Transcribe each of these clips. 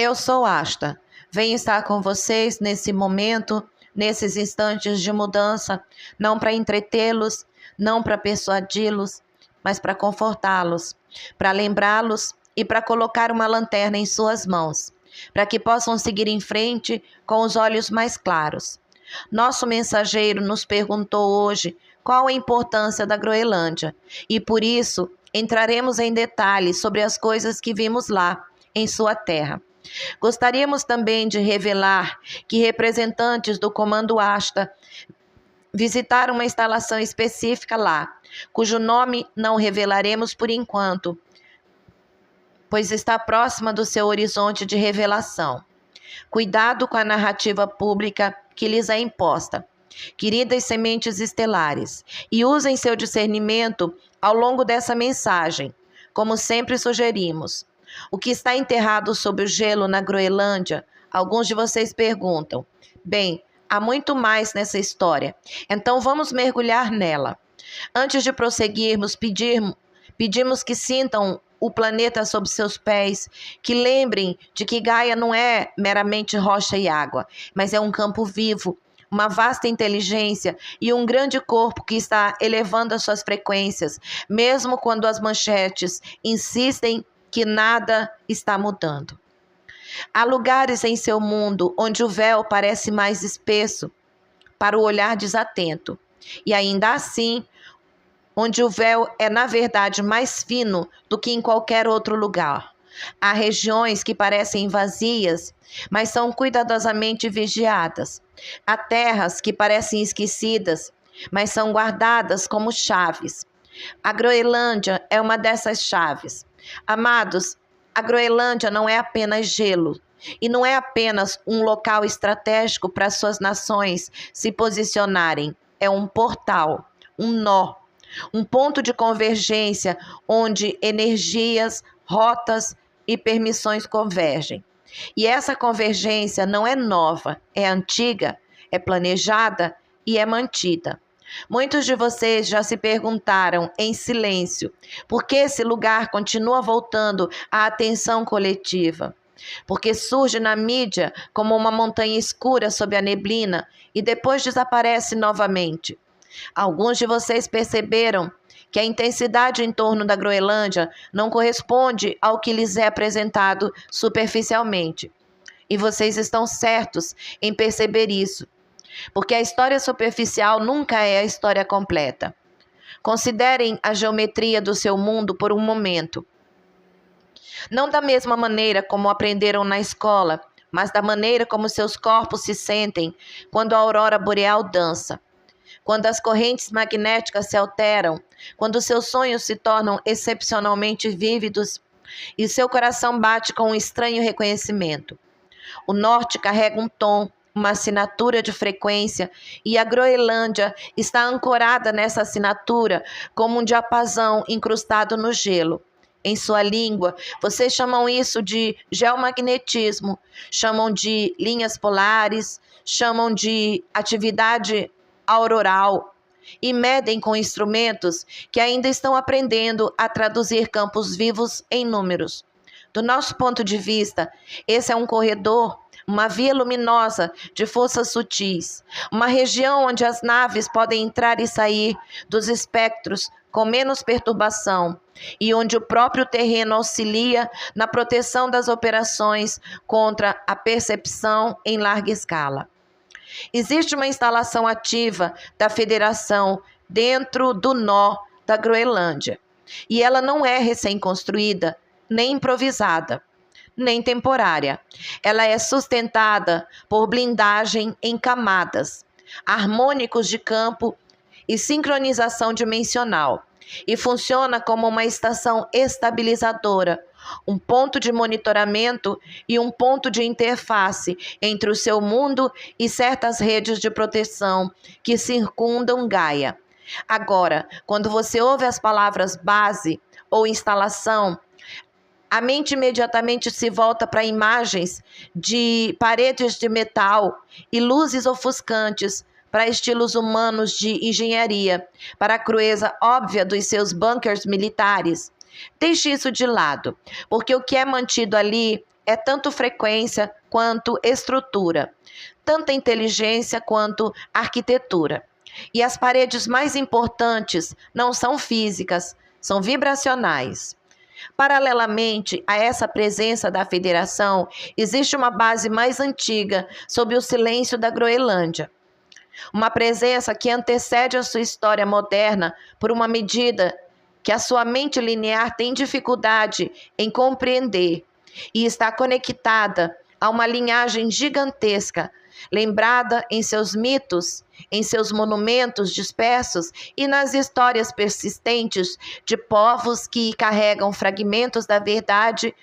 Eu sou Asta. Venho estar com vocês nesse momento, nesses instantes de mudança, não para entretê-los, não para persuadi-los, mas para confortá-los, para lembrá-los e para colocar uma lanterna em suas mãos, para que possam seguir em frente com os olhos mais claros. Nosso mensageiro nos perguntou hoje qual a importância da Groenlândia e por isso entraremos em detalhes sobre as coisas que vimos lá, em sua terra. Gostaríamos também de revelar que representantes do Comando Asta visitaram uma instalação específica lá, cujo nome não revelaremos por enquanto, pois está próxima do seu horizonte de revelação. Cuidado com a narrativa pública que lhes é imposta, queridas sementes estelares, e usem seu discernimento ao longo dessa mensagem, como sempre sugerimos. O que está enterrado sob o gelo na Groenlândia? Alguns de vocês perguntam. Bem, há muito mais nessa história, então vamos mergulhar nela. Antes de prosseguirmos, pedimos que sintam o planeta sob seus pés, que lembrem de que Gaia não é meramente rocha e água, mas é um campo vivo, uma vasta inteligência e um grande corpo que está elevando as suas frequências, mesmo quando as manchetes insistem que nada está mudando. Há lugares em seu mundo onde o véu parece mais espesso para o olhar desatento, e ainda assim, onde o véu é na verdade mais fino do que em qualquer outro lugar. Há regiões que parecem vazias, mas são cuidadosamente vigiadas. Há terras que parecem esquecidas, mas são guardadas como chaves. A Groenlândia é uma dessas chaves. Amados, a Groenlândia não é apenas gelo e não é apenas um local estratégico para suas nações se posicionarem. É um portal, um nó, um ponto de convergência onde energias, rotas e permissões convergem. E essa convergência não é nova, é antiga, é planejada e é mantida. Muitos de vocês já se perguntaram em silêncio por que esse lugar continua voltando à atenção coletiva. Porque surge na mídia como uma montanha escura sob a neblina e depois desaparece novamente. Alguns de vocês perceberam que a intensidade em torno da Groenlândia não corresponde ao que lhes é apresentado superficialmente. E vocês estão certos em perceber isso, porque a história superficial nunca é a história completa. Considerem a geometria do seu mundo por um momento. Não da mesma maneira como aprenderam na escola, mas da maneira como seus corpos se sentem quando a aurora boreal dança. Quando as correntes magnéticas se alteram, quando seus sonhos se tornam excepcionalmente vívidos e seu coração bate com um estranho reconhecimento. O norte carrega um tom, uma assinatura de frequência, e a Groenlândia está ancorada nessa assinatura como um diapasão incrustado no gelo. Em sua língua, vocês chamam isso de geomagnetismo, chamam de linhas polares, chamam de atividade auroral e medem com instrumentos que ainda estão aprendendo a traduzir campos vivos em números. Do nosso ponto de vista, esse é um corredor, uma via luminosa de forças sutis, uma região onde as naves podem entrar e sair dos espectros com menos perturbação e onde o próprio terreno auxilia na proteção das operações contra a percepção em larga escala. Existe uma instalação ativa da Federação dentro do nó da Groenlândia, e ela não é recém-construída, nem improvisada, nem temporária. Ela é sustentada por blindagem em camadas, harmônicos de campo e sincronização dimensional, e funciona como uma estação estabilizadora, um ponto de monitoramento e um ponto de interface entre o seu mundo e certas redes de proteção que circundam Gaia. Agora, quando você ouve as palavras base ou instalação, a mente imediatamente se volta para imagens de paredes de metal e luzes ofuscantes para estilos humanos de engenharia, para a crueza óbvia dos seus bunkers militares. Deixe isso de lado, porque o que é mantido ali é tanto frequência quanto estrutura, tanta inteligência quanto arquitetura. E as paredes mais importantes não são físicas, são vibracionais. Paralelamente a essa presença da federação, existe uma base mais antiga sob o silêncio da Groenlândia. Uma presença que antecede a sua história moderna por uma medida que a sua mente linear tem dificuldade em compreender e está conectada a uma linhagem gigantesca, lembrada em seus mitos, em seus monumentos dispersos e nas histórias persistentes de povos que carregam fragmentos da verdade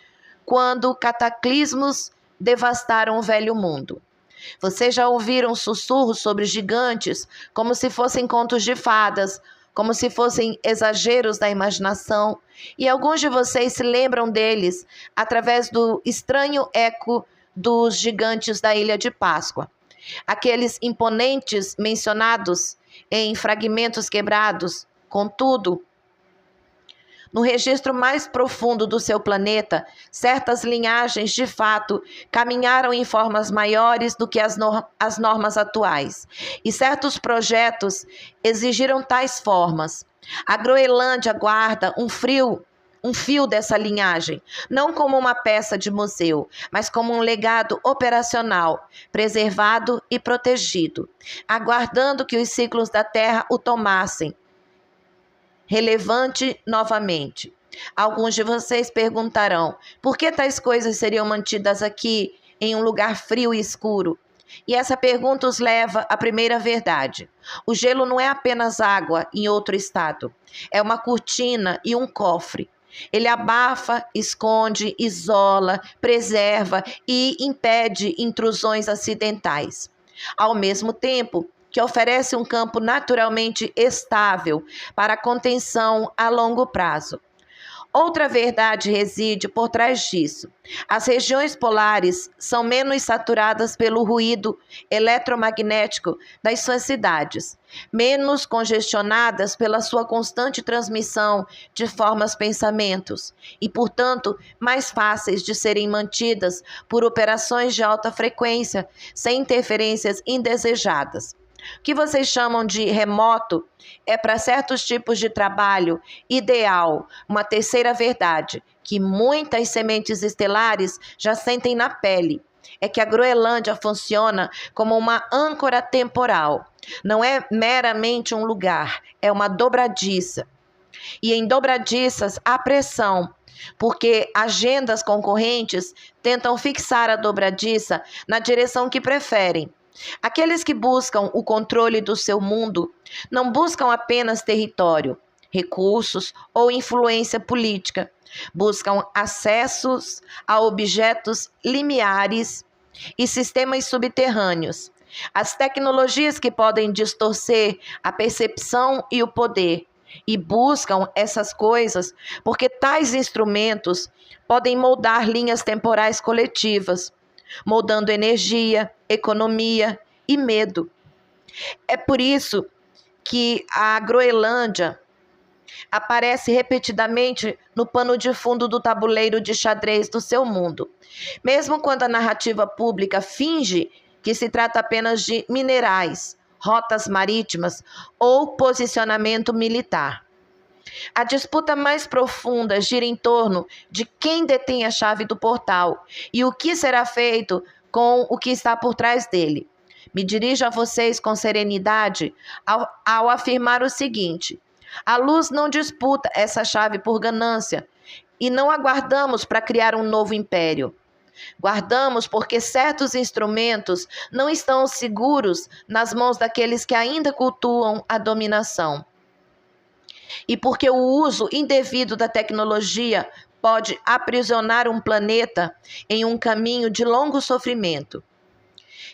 quando cataclismos devastaram o velho mundo. Vocês já ouviram sussurros sobre gigantes como se fossem contos de fadas, como se fossem exageros da imaginação, e alguns de vocês se lembram deles através do estranho eco dos gigantes da Ilha de Páscoa. Aqueles imponentes mencionados em fragmentos quebrados. Contudo, no registro mais profundo do seu planeta, certas linhagens de fato caminharam em formas maiores do que as normas atuais, e certos projetos exigiram tais formas. A Groenlândia guarda um fio dessa linhagem, não como uma peça de museu, mas como um legado operacional, preservado e protegido, aguardando que os ciclos da Terra o tomassem, relevante novamente. Alguns de vocês perguntarão, por que tais coisas seriam mantidas aqui em um lugar frio e escuro? E essa pergunta os leva à primeira verdade. O gelo não é apenas água em outro estado, é uma cortina e um cofre. Ele abafa, esconde, isola, preserva e impede intrusões acidentais. Ao mesmo tempo que oferece um campo naturalmente estável para contenção a longo prazo. Outra verdade reside por trás disso. As regiões polares são menos saturadas pelo ruído eletromagnético das suas cidades, menos congestionadas pela sua constante transmissão de pensamentos e, portanto, mais fáceis de serem mantidas por operações de alta frequência, sem interferências indesejadas. O que vocês chamam de remoto é para certos tipos de trabalho ideal. Uma terceira verdade, que muitas sementes estelares já sentem na pele, é que a Groenlândia funciona como uma âncora temporal. Não é meramente um lugar, é uma dobradiça. E em dobradiças há pressão, porque agendas concorrentes tentam fixar a dobradiça na direção que preferem. Aqueles que buscam o controle do seu mundo não buscam apenas território, recursos ou influência política. Buscam acessos a objetos limiares e sistemas subterrâneos. As tecnologias que podem distorcer a percepção e o poder. E buscam essas coisas porque tais instrumentos podem moldar linhas temporais coletivas, moldando energia, economia e medo. É por isso que a Groenlândia aparece repetidamente no pano de fundo do tabuleiro de xadrez do seu mundo, mesmo quando a narrativa pública finge que se trata apenas de minerais, rotas marítimas ou posicionamento militar. A disputa mais profunda gira em torno de quem detém a chave do portal e o que será feito com o que está por trás dele. Me dirijo a vocês com serenidade ao afirmar o seguinte: a luz não disputa essa chave por ganância e não aguardamos para criar um novo império. Guardamos porque certos instrumentos não estão seguros nas mãos daqueles que ainda cultuam a dominação. E porque o uso indevido da tecnologia pode aprisionar um planeta em um caminho de longo sofrimento.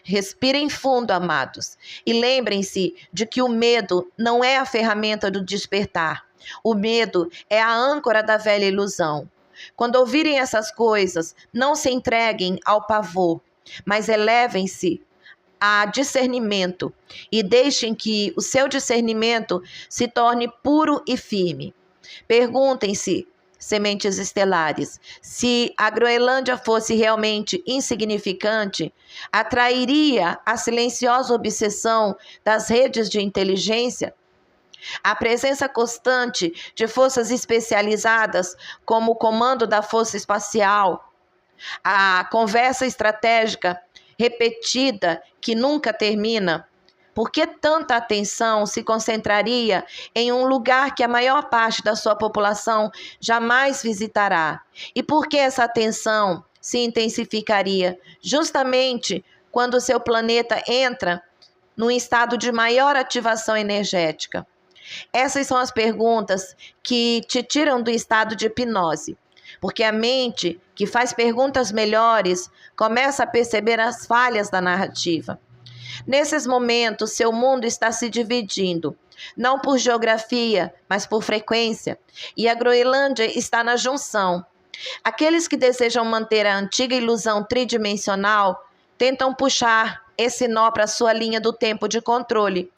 Respirem fundo, amados, e lembrem-se de que o medo não é a ferramenta do despertar. O medo é a âncora da velha ilusão. Quando ouvirem essas coisas, não se entreguem ao pavor, mas elevem-se a discernimento e deixem que o seu discernimento se torne puro e firme. Perguntem-se sementes estelares. Se a Groenlândia fosse realmente insignificante, atrairia a silenciosa obsessão das redes de inteligência? A presença constante de forças especializadas, como o comando da Força Espacial, a conversa estratégica repetida que nunca termina. Por que tanta atenção se concentraria em um lugar que a maior parte da sua população jamais visitará? E por que essa atenção se intensificaria justamente quando o seu planeta entra num estado de maior ativação energética? Essas são as perguntas que te tiram do estado de hipnose, porque a mente, que faz perguntas melhores, começa a perceber as falhas da narrativa. Nesses momentos, seu mundo está se dividindo, não por geografia, mas por frequência, e a Groenlândia está na junção. Aqueles que desejam manter a antiga ilusão tridimensional tentam puxar esse nó para sua linha do tempo de controle,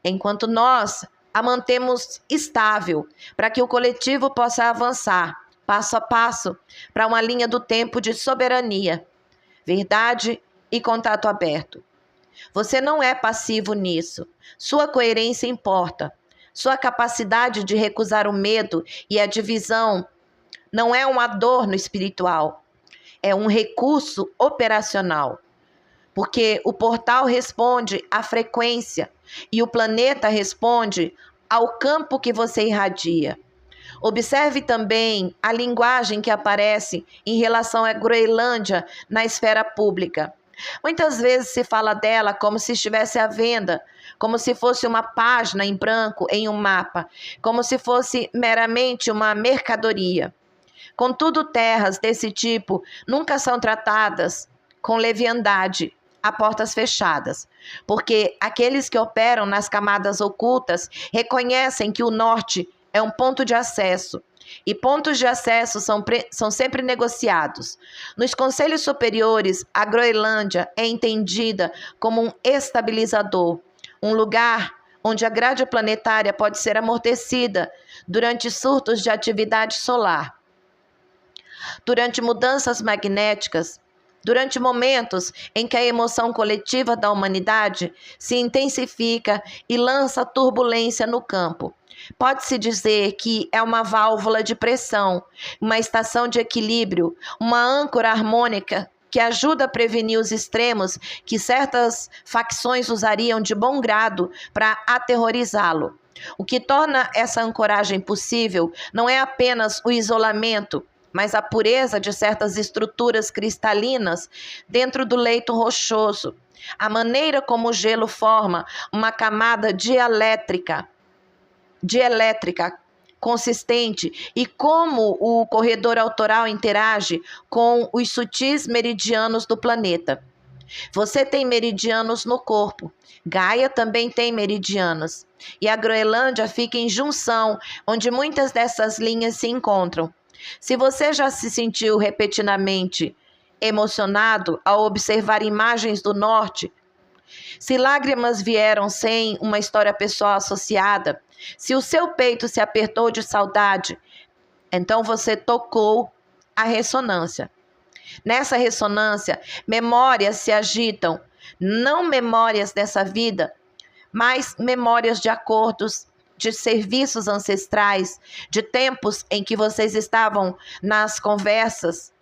enquanto nós a mantemos estável para que o coletivo possa avançar, passo a passo, para uma linha do tempo de soberania, verdade e contato aberto. Você não é passivo nisso. Sua coerência importa. Sua capacidade de recusar o medo e a divisão não é um adorno espiritual, é um recurso operacional. Porque o portal responde à frequência e o planeta responde ao campo que você irradia. Observe também a linguagem que aparece em relação à Groenlândia na esfera pública. Muitas vezes se fala dela como se estivesse à venda, como se fosse uma página em branco em um mapa, como se fosse meramente uma mercadoria. Contudo, terras desse tipo nunca são tratadas com leviandade, a portas fechadas, porque aqueles que operam nas camadas ocultas reconhecem que o norte é um ponto de acesso, e pontos de acesso são sempre negociados. Nos conselhos superiores, a Groenlândia é entendida como um estabilizador, um lugar onde a grade planetária pode ser amortecida durante surtos de atividade solar, durante mudanças magnéticas, durante momentos em que a emoção coletiva da humanidade se intensifica e lança turbulência no campo. Pode-se dizer que é uma válvula de pressão, uma estação de equilíbrio, uma âncora harmônica que ajuda a prevenir os extremos que certas facções usariam de bom grado para aterrorizá-lo. O que torna essa ancoragem possível não é apenas o isolamento, mas a pureza de certas estruturas cristalinas dentro do leito rochoso, a maneira como o gelo forma uma camada dielétrica consistente e como o corredor autoral interage com os sutis meridianos do planeta. Você tem meridianos no corpo. Gaia também tem meridianos. E a Groenlândia fica em junção, onde muitas dessas linhas se encontram. Se você já se sentiu repetidamente emocionado ao observar imagens do norte, se lágrimas vieram sem uma história pessoal associada, se o seu peito se apertou de saudade, então você tocou a ressonância. Nessa ressonância, memórias se agitam, não memórias dessa vida, mas memórias de acordos, de serviços ancestrais, de tempos em que vocês estavam nas conversas,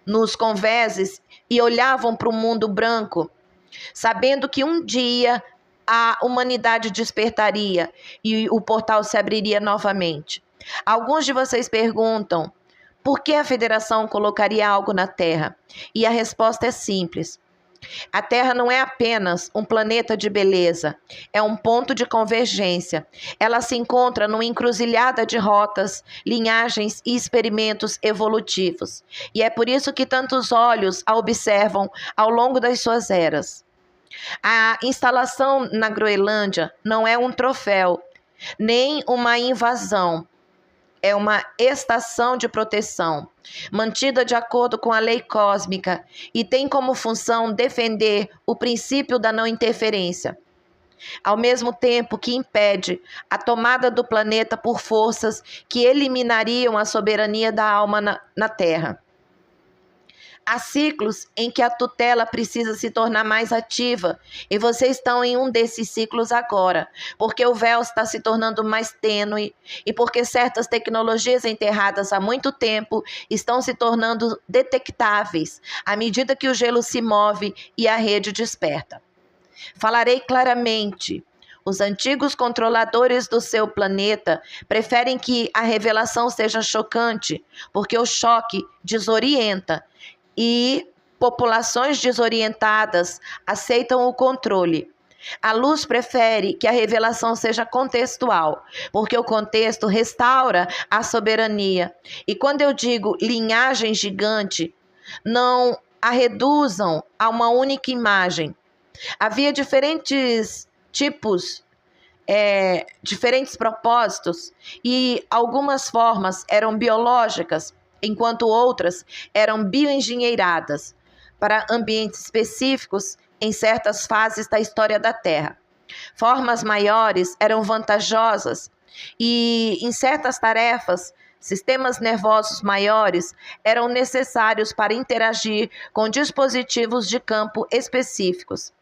nos convéses e olhavam para o mundo branco, sabendo que um dia a humanidade despertaria e o portal se abriria novamente. Alguns de vocês perguntam por que a Federação colocaria algo na Terra? E a resposta é simples. A Terra não é apenas um planeta de beleza, é um ponto de convergência. Ela se encontra numa encruzilhada de rotas, linhagens e experimentos evolutivos. E é por isso que tantos olhos a observam ao longo das suas eras. A instalação na Groenlândia não é um troféu, nem uma invasão. É uma estação de proteção, mantida de acordo com a lei cósmica e tem como função defender o princípio da não interferência. ao mesmo tempo que impede a tomada do planeta por forças que eliminariam a soberania da alma na Terra. Há ciclos em que a tutela precisa se tornar mais ativa, e vocês estão em um desses ciclos agora, porque o véu está se tornando mais tênue e porque certas tecnologias enterradas há muito tempo estão se tornando detectáveis à medida que o gelo se move e a rede desperta. Falarei claramente. Os antigos controladores do seu planeta preferem que a revelação seja chocante, porque o choque desorienta e populações desorientadas aceitam o controle. A luz prefere que a revelação seja contextual, porque o contexto restaura a soberania. E quando eu digo linhagem gigante, não a reduzam a uma única imagem. Havia diferentes tipos, diferentes propósitos, e algumas formas eram biológicas, enquanto outras eram bioengenheiradas para ambientes específicos em certas fases da história da Terra. Formas maiores eram vantajosas e, em certas tarefas, sistemas nervosos maiores eram necessários para interagir com dispositivos de campo específicos.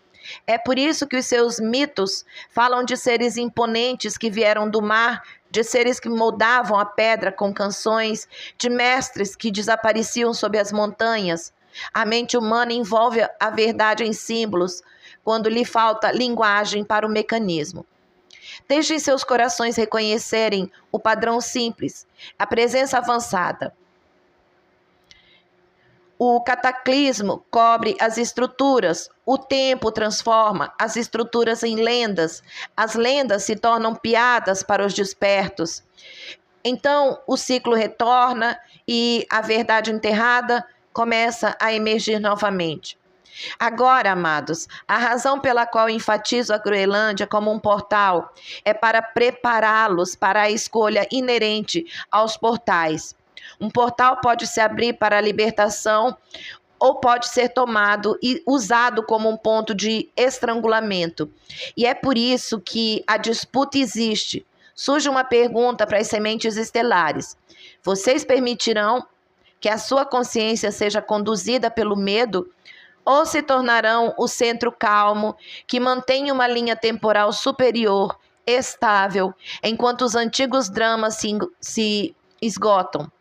É por isso que os seus mitos falam de seres imponentes que vieram do mar, de seres que moldavam a pedra com canções, de mestres que desapareciam sob as montanhas. A mente humana envolve a verdade em símbolos, quando lhe falta linguagem para o mecanismo. Deixem seus corações reconhecerem o padrão simples, a presença avançada. O cataclismo cobre as estruturas, o tempo transforma as estruturas em lendas, as lendas se tornam piadas para os despertos. Então o ciclo retorna e a verdade enterrada começa a emergir novamente. Agora, amados, a razão pela qual enfatizo a Groenlândia como um portal é para prepará-los para a escolha inerente aos portais. Um portal pode se abrir para a libertação ou pode ser tomado e usado como um ponto de estrangulamento. E é por isso que a disputa existe. Surge uma pergunta para as sementes estelares. Vocês permitirão que a sua consciência seja conduzida pelo medo? Ou se tornarão o centro calmo que mantém uma linha temporal superior, estável, enquanto os antigos dramas se esgotam?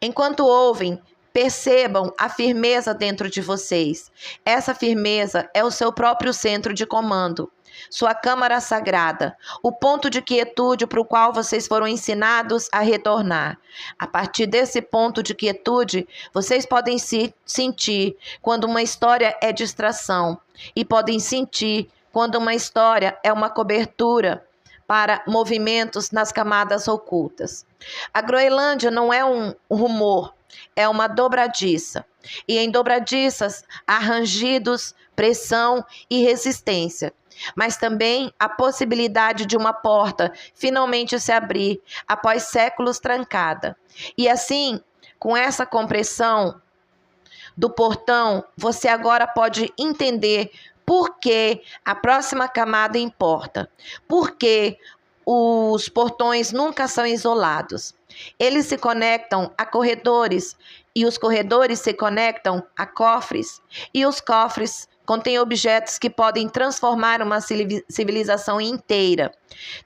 Enquanto ouvem, percebam a firmeza dentro de vocês. Essa firmeza é o seu próprio centro de comando, sua câmara sagrada, o ponto de quietude para o qual vocês foram ensinados a retornar. A partir desse ponto de quietude, vocês podem se sentir quando uma história é distração e podem sentir quando uma história é uma cobertura para movimentos nas camadas ocultas. A Groenlândia não é um rumor, é uma dobradiça. E em dobradiças há rangidos, pressão e resistência. Mas também a possibilidade de uma porta finalmente se abrir após séculos trancada. E assim, com essa compressão do portão, você agora pode entender por que a próxima camada importa. Por que os portões nunca são isolados. Eles se conectam a corredores e os corredores se conectam a cofres. E os cofres contêm objetos que podem transformar uma civilização inteira.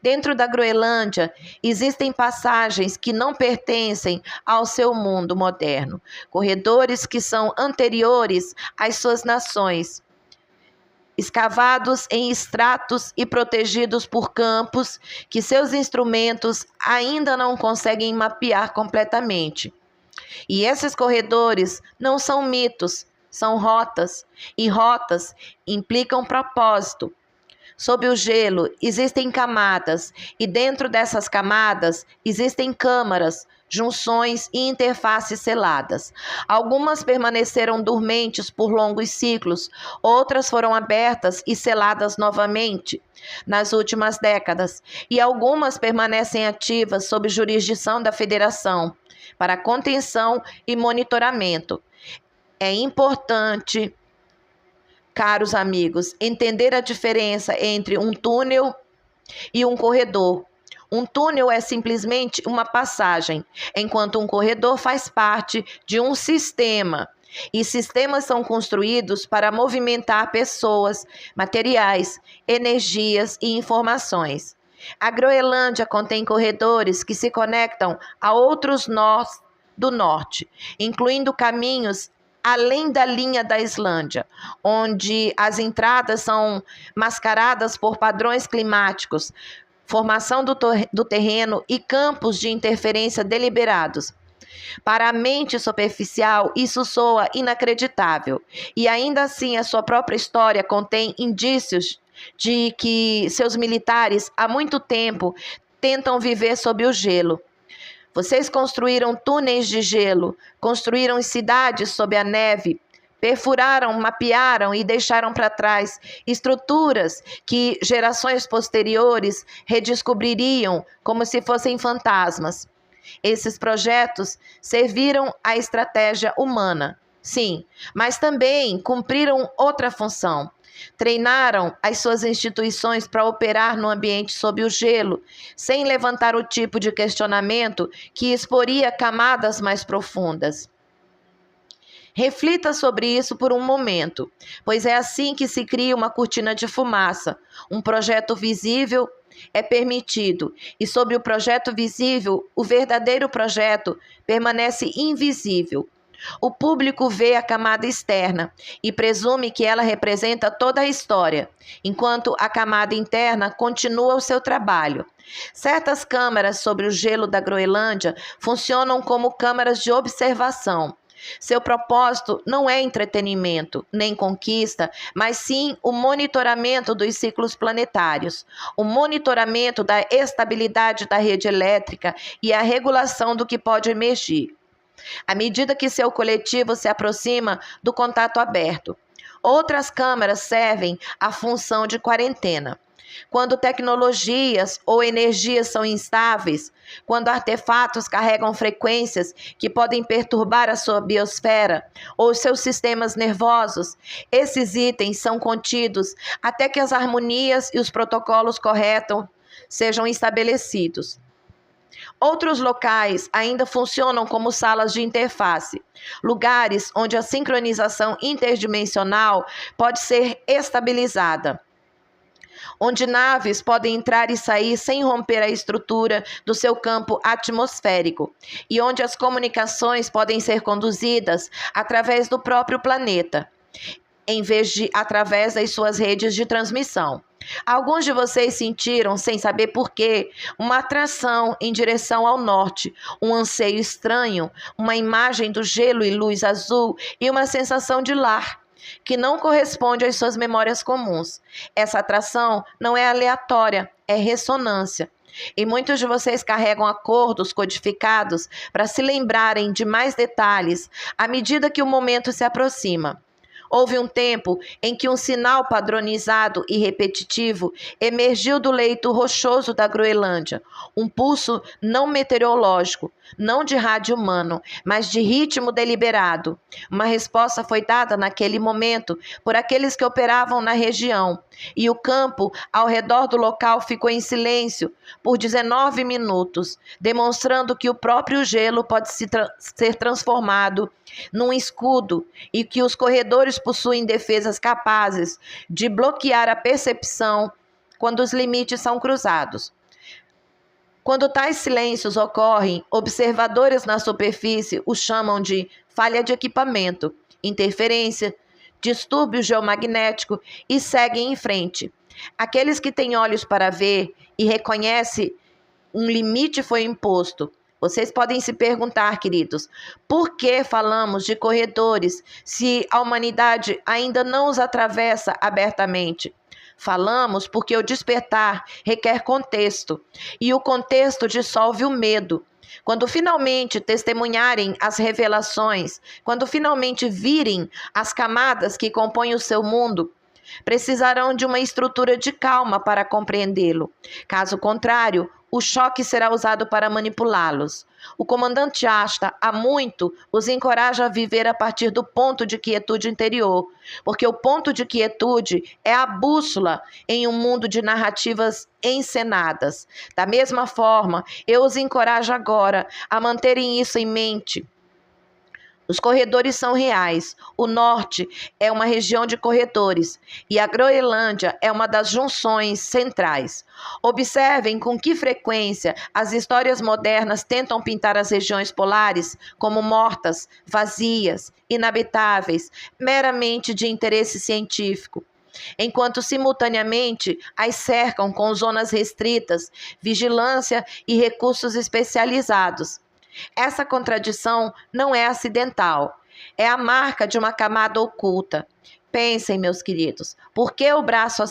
Dentro da Groenlândia, existem passagens que não pertencem ao seu mundo moderno. Corredores que são anteriores às suas nações, escavados em estratos e protegidos por campos que seus instrumentos ainda não conseguem mapear completamente. E esses corredores não são mitos, são rotas, e rotas implicam propósito. Sob o gelo existem camadas, e dentro dessas camadas existem câmaras, junções e interfaces seladas. Algumas permaneceram dormentes por longos ciclos, outras foram abertas e seladas novamente nas últimas décadas, e algumas permanecem ativas sob jurisdição da Federação, para contenção e monitoramento. É importante caros amigos, entender a diferença entre um túnel e um corredor. Um túnel é simplesmente uma passagem, enquanto um corredor faz parte de um sistema. E sistemas são construídos para movimentar pessoas, materiais, energias e informações. A Groenlândia contém corredores que se conectam a outros nós do norte, incluindo caminhos além da linha da Islândia, onde as entradas mascaradas por padrões climáticos, formação do terreno e campos de interferência deliberados. Para a mente superficial, isso soa inacreditável, e ainda assim a sua própria história contém indícios de que seus militares há muito tempo tentam viver sob o gelo. Vocês construíram túneis de gelo, construíram cidades sob a neve, perfuraram, mapearam e deixaram para trás estruturas que gerações posteriores redescobririam como se fossem fantasmas. Esses projetos serviram à estratégia humana, sim, mas também cumpriram outra função. Treinaram as suas instituições para operar no ambiente sob o gelo, sem levantar o tipo de questionamento que exporia camadas mais profundas. Reflita sobre isso por um momento, pois é assim que se cria uma cortina de fumaça. Um projeto visível é permitido, e sob o projeto visível, o verdadeiro projeto permanece invisível. O público vê a camada externa e presume que ela representa toda a história, enquanto a camada interna continua o seu trabalho. Certas câmaras sobre o gelo da Groenlândia funcionam como câmaras de observação. Seu propósito não é entretenimento, nem conquista, mas sim o monitoramento dos ciclos planetários, o monitoramento da estabilidade da rede elétrica e a regulação do que pode emergir. À medida que seu coletivo se aproxima do contato aberto, outras câmaras servem à função de quarentena. Quando tecnologias ou energias são instáveis, quando artefatos carregam frequências que podem perturbar a sua biosfera ou seus sistemas nervosos, esses itens são contidos até que as harmonias e os protocolos corretos sejam estabelecidos. Outros locais ainda funcionam como salas de interface, lugares onde a sincronização interdimensional pode ser estabilizada, onde naves podem entrar e sair sem romper a estrutura do seu campo atmosférico, e onde as comunicações podem ser conduzidas através do próprio planeta, em vez de através das suas redes de transmissão. Alguns de vocês sentiram, sem saber porquê, uma atração em direção ao norte, um anseio estranho, uma imagem do gelo e luz azul e uma sensação de lar, que não corresponde às suas memórias comuns. Essa atração não é aleatória, é ressonância. E muitos de vocês carregam acordos codificados para se lembrarem de mais detalhes à medida que o momento se aproxima. Houve um tempo em que um sinal padronizado e repetitivo emergiu do leito rochoso da Groenlândia, um pulso não meteorológico, não de rádio humano, mas de ritmo deliberado. Uma resposta foi dada naquele momento por aqueles que operavam na região, e o campo ao redor do local ficou em silêncio por 19 minutos, demonstrando que o próprio gelo pode ser transformado num escudo e que os corredores possuem defesas capazes de bloquear a percepção quando os limites são cruzados. Quando tais silêncios ocorrem, observadores na superfície os chamam de falha de equipamento, interferência, distúrbio geomagnético e seguem em frente. Aqueles que têm olhos para ver e reconhecem um limite foi imposto. Vocês podem se perguntar, queridos, por que falamos de corredores se a humanidade ainda não os atravessa abertamente? Falamos porque o despertar requer contexto, e o contexto dissolve o medo. Quando finalmente testemunharem as revelações, quando finalmente virem as camadas que compõem o seu mundo, precisarão de uma estrutura de calma para compreendê-lo. Caso contrário, o choque será usado para manipulá-los. O comandante Asta, há muito, os encoraja a viver a partir do ponto de quietude interior, porque o ponto de quietude é a bússola em um mundo de narrativas encenadas. Da mesma forma, eu os encorajo agora a manterem isso em mente. Os corredores são reais. O norte é uma região de corredores e a Groenlândia é uma das junções centrais. Observem com que frequência as histórias modernas tentam pintar as regiões polares como mortas, vazias, inabitáveis, meramente de interesse científico, enquanto simultaneamente as cercam com zonas restritas, vigilância e recursos especializados. Essa contradição não é acidental, é a marca de uma camada oculta. Pensem, meus queridos, por que o braço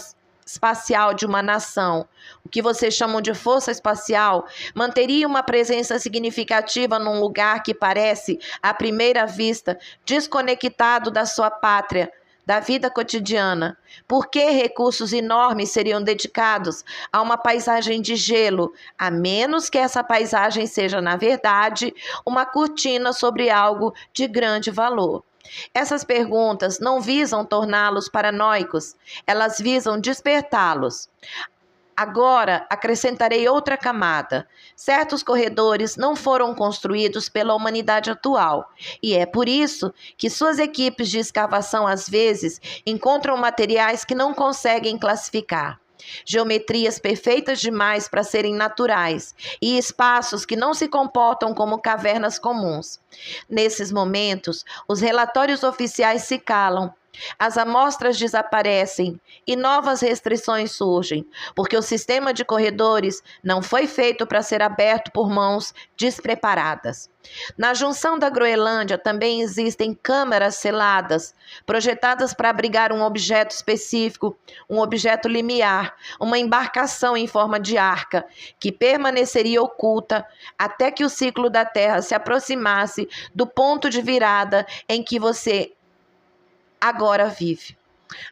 espacial de uma nação, o que vocês chamam de força espacial, manteria uma presença significativa num lugar que parece, à primeira vista, desconectado da sua pátria, da vida cotidiana? Por que recursos enormes seriam dedicados a uma paisagem de gelo, a menos que essa paisagem seja, na verdade, uma cortina sobre algo de grande valor? Essas perguntas não visam torná-los paranoicos, elas visam despertá-los. Agora, acrescentarei outra camada. Certos corredores não foram construídos pela humanidade atual, e é por isso que suas equipes de escavação, às vezes, encontram materiais que não conseguem classificar. Geometrias perfeitas demais para serem naturais e espaços que não se comportam como cavernas comuns. Nesses momentos, os relatórios oficiais se calam. As amostras desaparecem e novas restrições surgem, porque o sistema de corredores não foi feito para ser aberto por mãos despreparadas. Na junção da Groenlândia também existem câmaras seladas, projetadas para abrigar um objeto específico, um objeto limiar, uma embarcação em forma de arca, que permaneceria oculta até que o ciclo da Terra se aproximasse do ponto de virada em que você agora vive.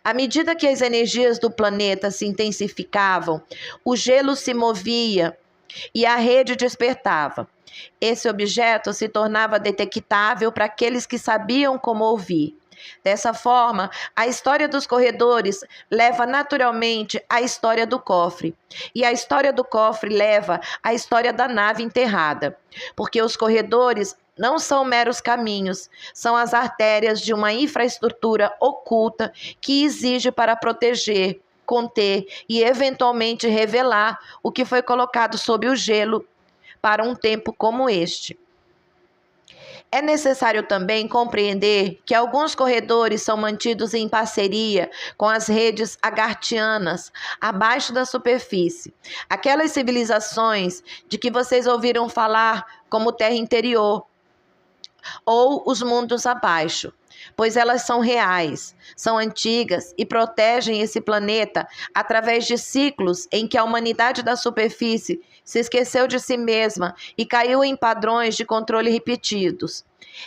À medida que as energias do planeta se intensificavam, o gelo se movia e a rede despertava. Esse objeto se tornava detectável para aqueles que sabiam como ouvir. Dessa forma, a história dos corredores leva naturalmente à história do cofre. E a história do cofre leva à história da nave enterrada. Porque os corredores não são meros caminhos, são as artérias de uma infraestrutura oculta que exige para proteger, conter e eventualmente revelar o que foi colocado sob o gelo para um tempo como este. É necessário também compreender que alguns corredores são mantidos em parceria com as redes agartianas abaixo da superfície. Aquelas civilizações de que vocês ouviram falar como terra interior ou os mundos abaixo, pois elas são reais, são antigas e protegem esse planeta através de ciclos em que a humanidade da superfície se esqueceu de si mesma e caiu em padrões de controle repetidos.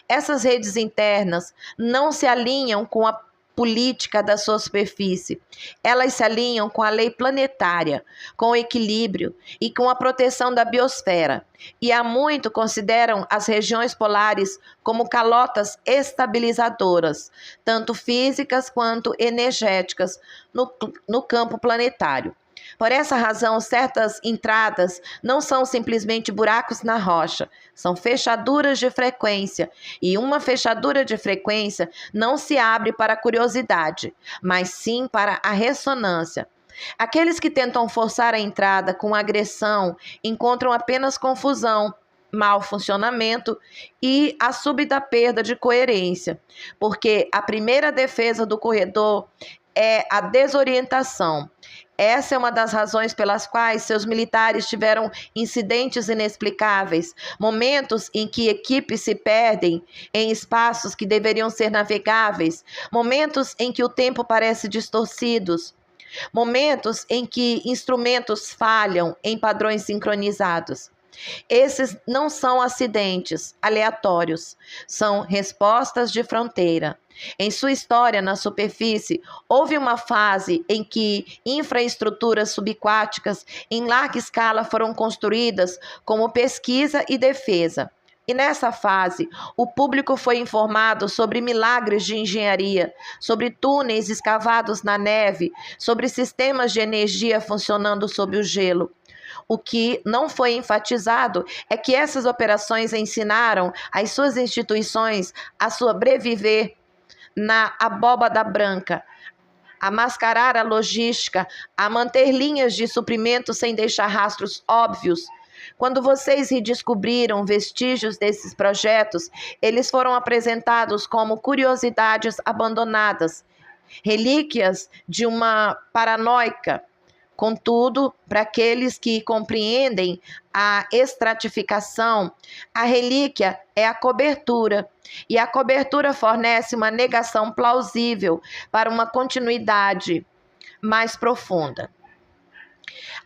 Essas redes internas não se alinham com a política da sua superfície. Elas se alinham com a lei planetária, com o equilíbrio e com a proteção da biosfera. E há muito consideram as regiões polares como calotas estabilizadoras, tanto físicas quanto energéticas, no campo planetário. Por essa razão, certas entradas não são simplesmente buracos na rocha, são fechaduras de frequência, e uma fechadura de frequência não se abre para a curiosidade, mas sim para a ressonância. Aqueles que tentam forçar a entrada com agressão encontram apenas confusão, mau funcionamento e a súbita perda de coerência, porque a primeira defesa do corredor é a desorientação. Essa é uma das razões pelas quais seus militares tiveram incidentes inexplicáveis, momentos em que equipes se perdem em espaços que deveriam ser navegáveis, momentos em que o tempo parece distorcido, momentos em que instrumentos falham em padrões sincronizados. Esses não são acidentes aleatórios, são respostas de fronteira. Em sua história na superfície, houve uma fase em que infraestruturas subaquáticas em larga escala foram construídas como pesquisa e defesa. E nessa fase, o público foi informado sobre milagres de engenharia, sobre túneis escavados na neve, sobre sistemas de energia funcionando sob o gelo. O que não foi enfatizado é que essas operações ensinaram as suas instituições a sobreviver na abóbada branca, a mascarar a logística, a manter linhas de suprimento sem deixar rastros óbvios. Quando vocês redescobriram vestígios desses projetos, eles foram apresentados como curiosidades abandonadas, relíquias de uma paranoica. Contudo, para aqueles que compreendem a estratificação, a relíquia é a cobertura, e a cobertura fornece uma negação plausível para uma continuidade mais profunda.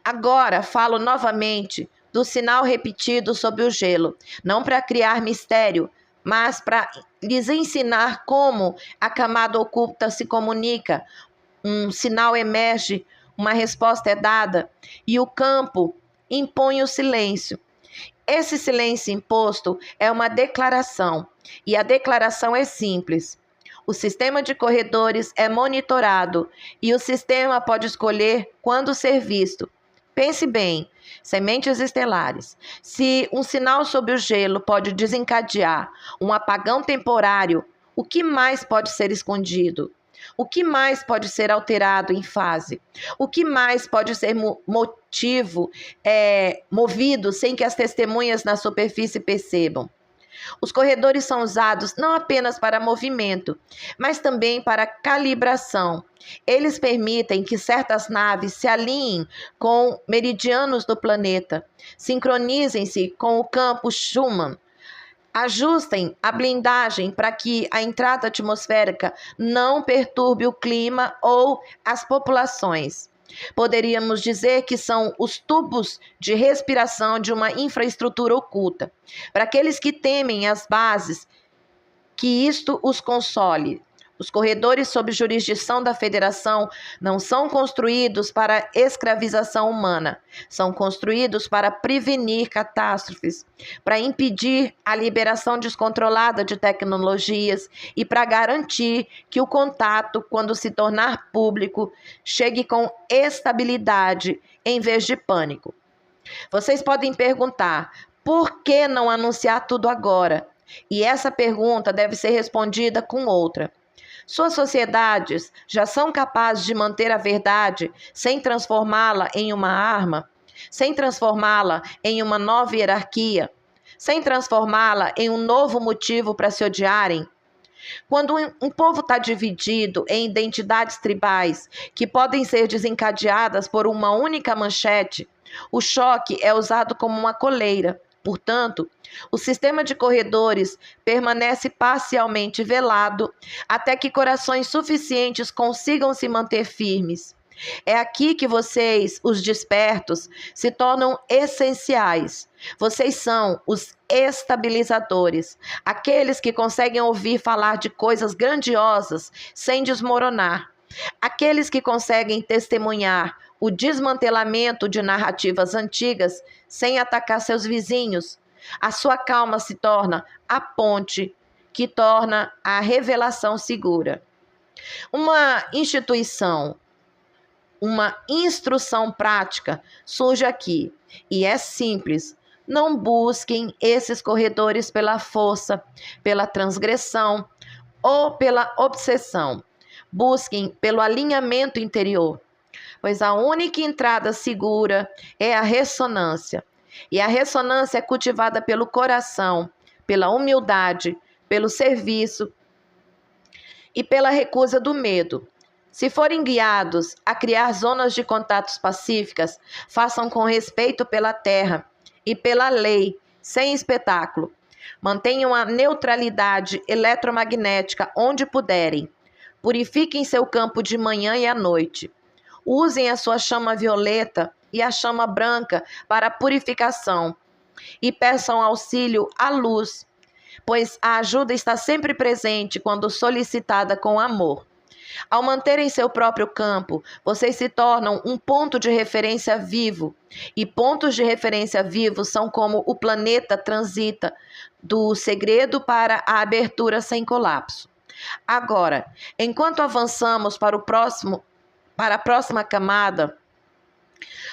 Agora falo novamente do sinal repetido sob o gelo, não para criar mistério, mas para lhes ensinar como a camada oculta se comunica. Um sinal emerge, uma resposta é dada e o campo impõe o silêncio. Esse silêncio imposto é uma declaração e a declaração é simples. O sistema de corredores é monitorado e o sistema pode escolher quando ser visto. Pense bem, sementes estelares. Se um sinal sob o gelo pode desencadear um apagão temporário, o que mais pode ser escondido? O que mais pode ser alterado em fase? O que mais pode ser movido sem que as testemunhas na superfície percebam? Os corredores são usados não apenas para movimento, mas também para calibração. Eles permitem que certas naves se alinhem com meridianos do planeta, sincronizem-se com o campo Schumann, ajustem a blindagem para que a entrada atmosférica não perturbe o clima ou as populações. Poderíamos dizer que são os tubos de respiração de uma infraestrutura oculta. Para aqueles que temem as bases, que isto os console. Os corredores sob jurisdição da Federação não são construídos para escravização humana, são construídos para prevenir catástrofes, para impedir a liberação descontrolada de tecnologias e para garantir que o contato, quando se tornar público, chegue com estabilidade em vez de pânico. Vocês podem perguntar, por que não anunciar tudo agora? E essa pergunta deve ser respondida com outra. Suas sociedades já são capazes de manter a verdade sem transformá-la em uma arma, sem transformá-la em uma nova hierarquia, sem transformá-la em um novo motivo para se odiarem? Quando um povo está dividido em identidades tribais que podem ser desencadeadas por uma única manchete, o choque é usado como uma coleira. Portanto, o sistema de corredores permanece parcialmente velado até que corações suficientes consigam se manter firmes. É aqui que vocês, os despertos, se tornam essenciais. Vocês são os estabilizadores, aqueles que conseguem ouvir falar de coisas grandiosas sem desmoronar, aqueles que conseguem testemunhar o desmantelamento de narrativas antigas sem atacar seus vizinhos. A sua calma se torna a ponte que torna a revelação segura. Uma instituição, uma instrução prática surge aqui e é simples. Não busquem esses corredores pela força, pela transgressão ou pela obsessão. Busquem pelo alinhamento interior, pois a única entrada segura é a ressonância. E a ressonância é cultivada pelo coração, pela humildade, pelo serviço e pela recusa do medo. Se forem guiados a criar zonas de contatos pacíficas, façam com respeito pela terra e pela lei, sem espetáculo. Mantenham a neutralidade eletromagnética onde puderem. Purifiquem seu campo de manhã e à noite. Usem a sua chama violeta e a chama branca para a purificação. e peçam auxílio à luz, pois a ajuda está sempre presente quando solicitada com amor. Ao manterem seu próprio campo, vocês se tornam um ponto de referência vivo. E pontos de referência vivos são como o planeta transita do segredo para a abertura sem colapso. Agora, enquanto avançamos para a próxima camada,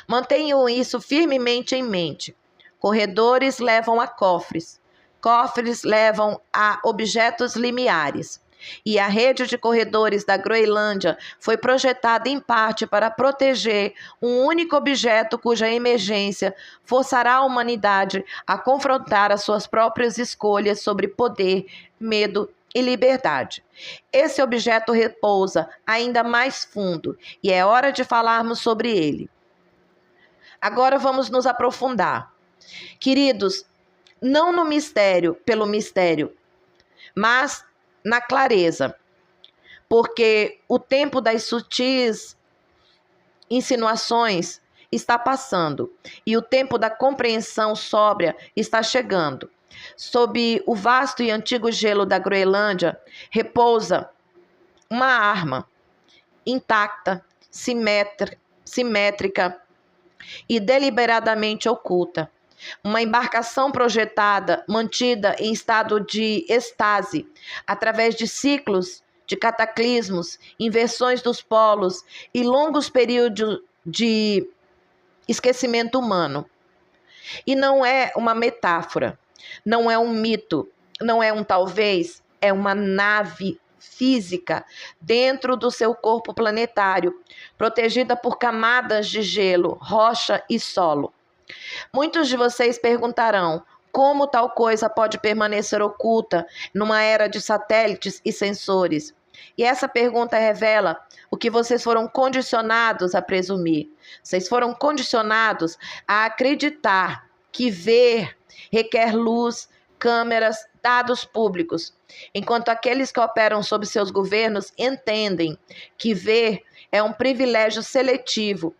mantenham isso firmemente em mente. Corredores levam a cofres. Cofres levam a objetos limiares. E a rede de corredores da Groenlândia foi projetada em parte para proteger um único objeto cuja emergência forçará a humanidade a confrontar as suas próprias escolhas sobre poder, medo e liberdade. Esse objeto repousa ainda mais fundo e é hora de falarmos sobre ele. Agora vamos nos aprofundar. Queridos, não no mistério pelo mistério, mas na clareza, porque o tempo das sutis insinuações está passando e o tempo da compreensão sóbria está chegando. Sob o vasto e antigo gelo da Groenlândia repousa uma arma intacta, simétrica e deliberadamente oculta. Uma embarcação projetada, mantida em estado de estase, através de ciclos de cataclismos, inversões dos polos e longos períodos de esquecimento humano. E não é uma metáfora, não é um mito, não é um talvez, é uma nave física dentro do seu corpo planetário, protegida por camadas de gelo, rocha e solo. Muitos de vocês perguntarão como tal coisa pode permanecer oculta numa era de satélites e sensores. E essa pergunta revela o que vocês foram condicionados a presumir. Vocês foram condicionados a acreditar que ver requer luz, câmeras, dados públicos, enquanto aqueles que operam sob seus governos entendem que ver é um privilégio seletivo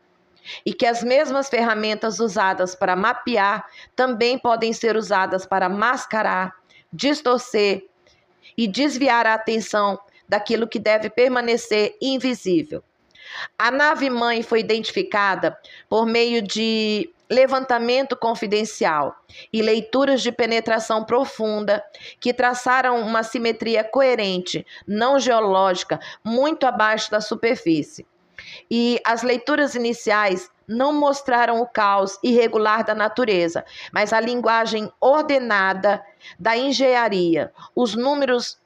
e que as mesmas ferramentas usadas para mapear também podem ser usadas para mascarar, distorcer e desviar a atenção daquilo que deve permanecer invisível. A nave-mãe foi identificada por meio de levantamento confidencial e leituras de penetração profunda que traçaram uma simetria coerente, não geológica, muito abaixo da superfície. E as leituras iniciais não mostraram o caos irregular da natureza, mas a linguagem ordenada da engenharia. Os números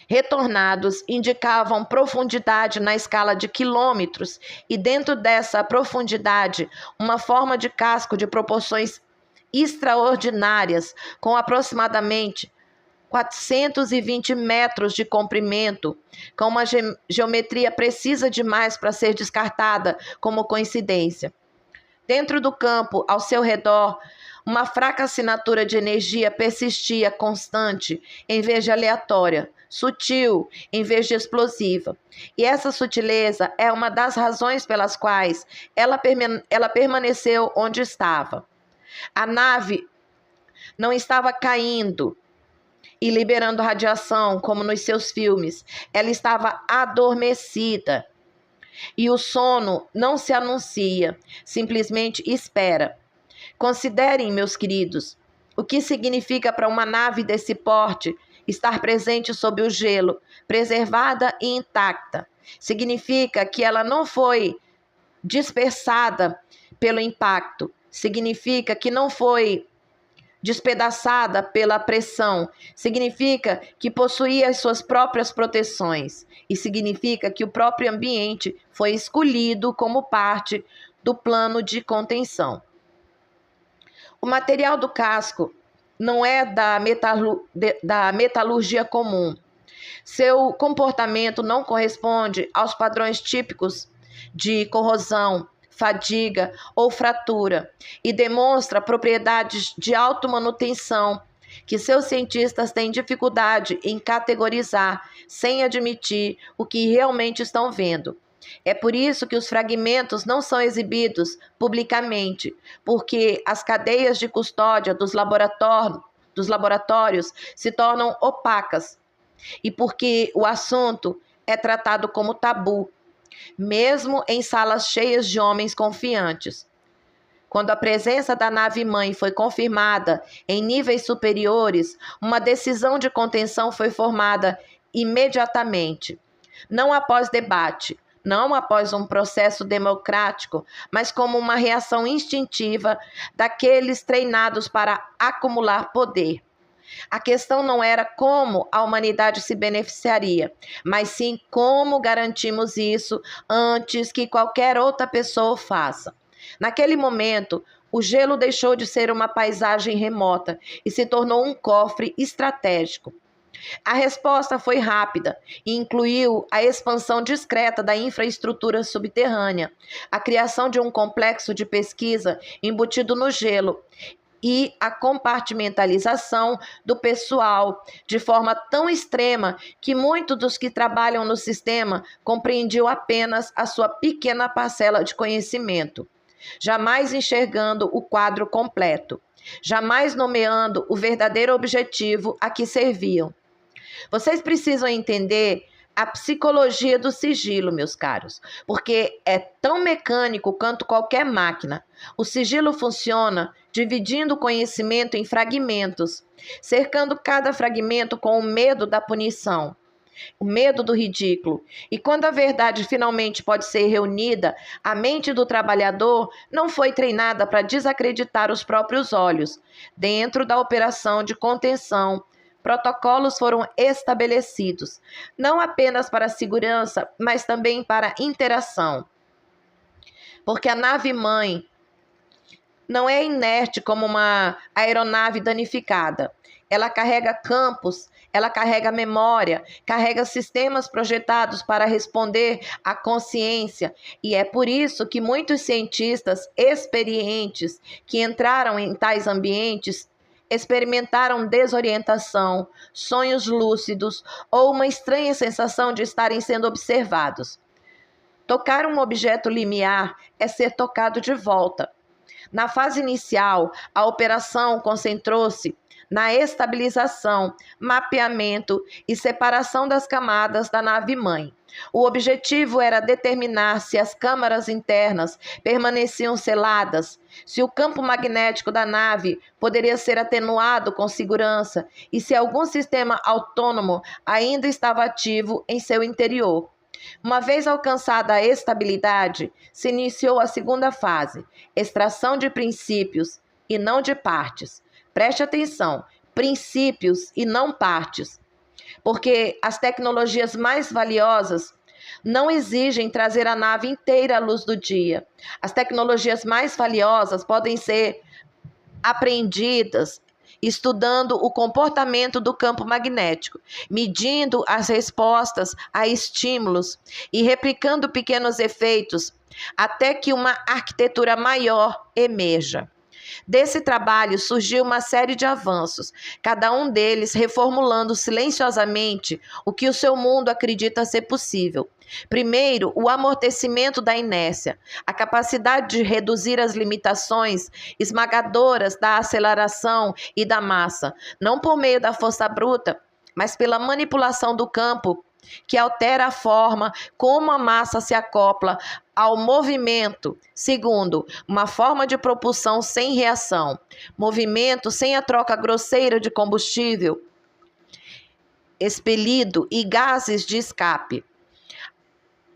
retornados indicavam profundidade na escala de quilômetros e dentro dessa profundidade uma forma de casco de proporções extraordinárias, com aproximadamente 420 metros de comprimento, com uma geometria precisa demais para ser descartada como coincidência. Dentro do campo, ao seu redor, uma fraca assinatura de energia persistia constante, em vez de aleatória, sutil, em vez de explosiva. E essa sutileza é uma das razões pelas quais ela permaneceu onde estava. A nave não estava caindo e liberando radiação, como nos seus filmes. Ela estava adormecida. E o sono não se anuncia, simplesmente espera. Considerem, meus queridos, o que significa para uma nave desse porte estar presente sob o gelo, preservada e intacta. Significa que ela não foi dispersada pelo impacto. Significa que não foi despedaçada pela pressão, significa que possuía as suas próprias proteções e significa que o próprio ambiente foi escolhido como parte do plano de contenção. O material do casco não é da metalurgia comum. Seu comportamento não corresponde aos padrões típicos de corrosão, fadiga ou fratura e demonstra propriedades de automanutenção que seus cientistas têm dificuldade em categorizar sem admitir o que realmente estão vendo. É por isso que os fragmentos não são exibidos publicamente, porque as cadeias de custódia dos laboratórios se tornam opacas e porque o assunto é tratado como tabu, mesmo em salas cheias de homens confiantes. Quando a presença da nave-mãe foi confirmada em níveis superiores, uma decisão de contenção foi formada imediatamente, não após debate, não após um processo democrático, mas como uma reação instintiva daqueles treinados para acumular poder. A questão não era como a humanidade se beneficiaria, mas sim como garantimos isso antes que qualquer outra pessoa o faça. Naquele momento, o gelo deixou de ser uma paisagem remota e se tornou um cofre estratégico. A resposta foi rápida e incluiu a expansão discreta da infraestrutura subterrânea, a criação de um complexo de pesquisa embutido no gelo e a compartimentalização do pessoal de forma tão extrema que muitos dos que trabalham no sistema compreendiam apenas a sua pequena parcela de conhecimento, jamais enxergando o quadro completo, jamais nomeando o verdadeiro objetivo a que serviam. Vocês precisam entender a psicologia do sigilo, meus caros, porque é tão mecânico quanto qualquer máquina. O sigilo funciona dividindo o conhecimento em fragmentos, cercando cada fragmento com o medo da punição, o medo do ridículo. E quando a verdade finalmente pode ser reunida, a mente do trabalhador não foi treinada para desacreditar os próprios olhos. Dentro da operação de contenção, protocolos foram estabelecidos, não apenas para a segurança, mas também para a interação. Porque a nave-mãe não é inerte como uma aeronave danificada. Ela carrega campos, ela carrega memória, carrega sistemas projetados para responder à consciência. E é por isso que muitos cientistas experientes que entraram em tais ambientes experimentaram desorientação, sonhos lúcidos ou uma estranha sensação de estarem sendo observados. Tocar um objeto limiar é ser tocado de volta. Na fase inicial, a operação concentrou-se na estabilização, mapeamento e separação das camadas da nave-mãe. O objetivo era determinar se as câmaras internas permaneciam seladas, se o campo magnético da nave poderia ser atenuado com segurança e se algum sistema autônomo ainda estava ativo em seu interior. Uma vez alcançada a estabilidade, se iniciou a segunda fase, extração de princípios e não de partes. Preste atenção, princípios e não partes, porque as tecnologias mais valiosas não exigem trazer a nave inteira à luz do dia. As tecnologias mais valiosas podem ser apreendidas estudando o comportamento do campo magnético, medindo as respostas a estímulos e replicando pequenos efeitos até que uma arquitetura maior emerja. Desse trabalho surgiu uma série de avanços, cada um deles reformulando silenciosamente o que o seu mundo acredita ser possível. Primeiro, o amortecimento da inércia, a capacidade de reduzir as limitações esmagadoras da aceleração e da massa, não por meio da força bruta, mas pela manipulação do campo, que altera a forma como a massa se acopla ao movimento. Segundo, uma forma de propulsão sem reação, movimento sem a troca grosseira de combustível expelido e gases de escape,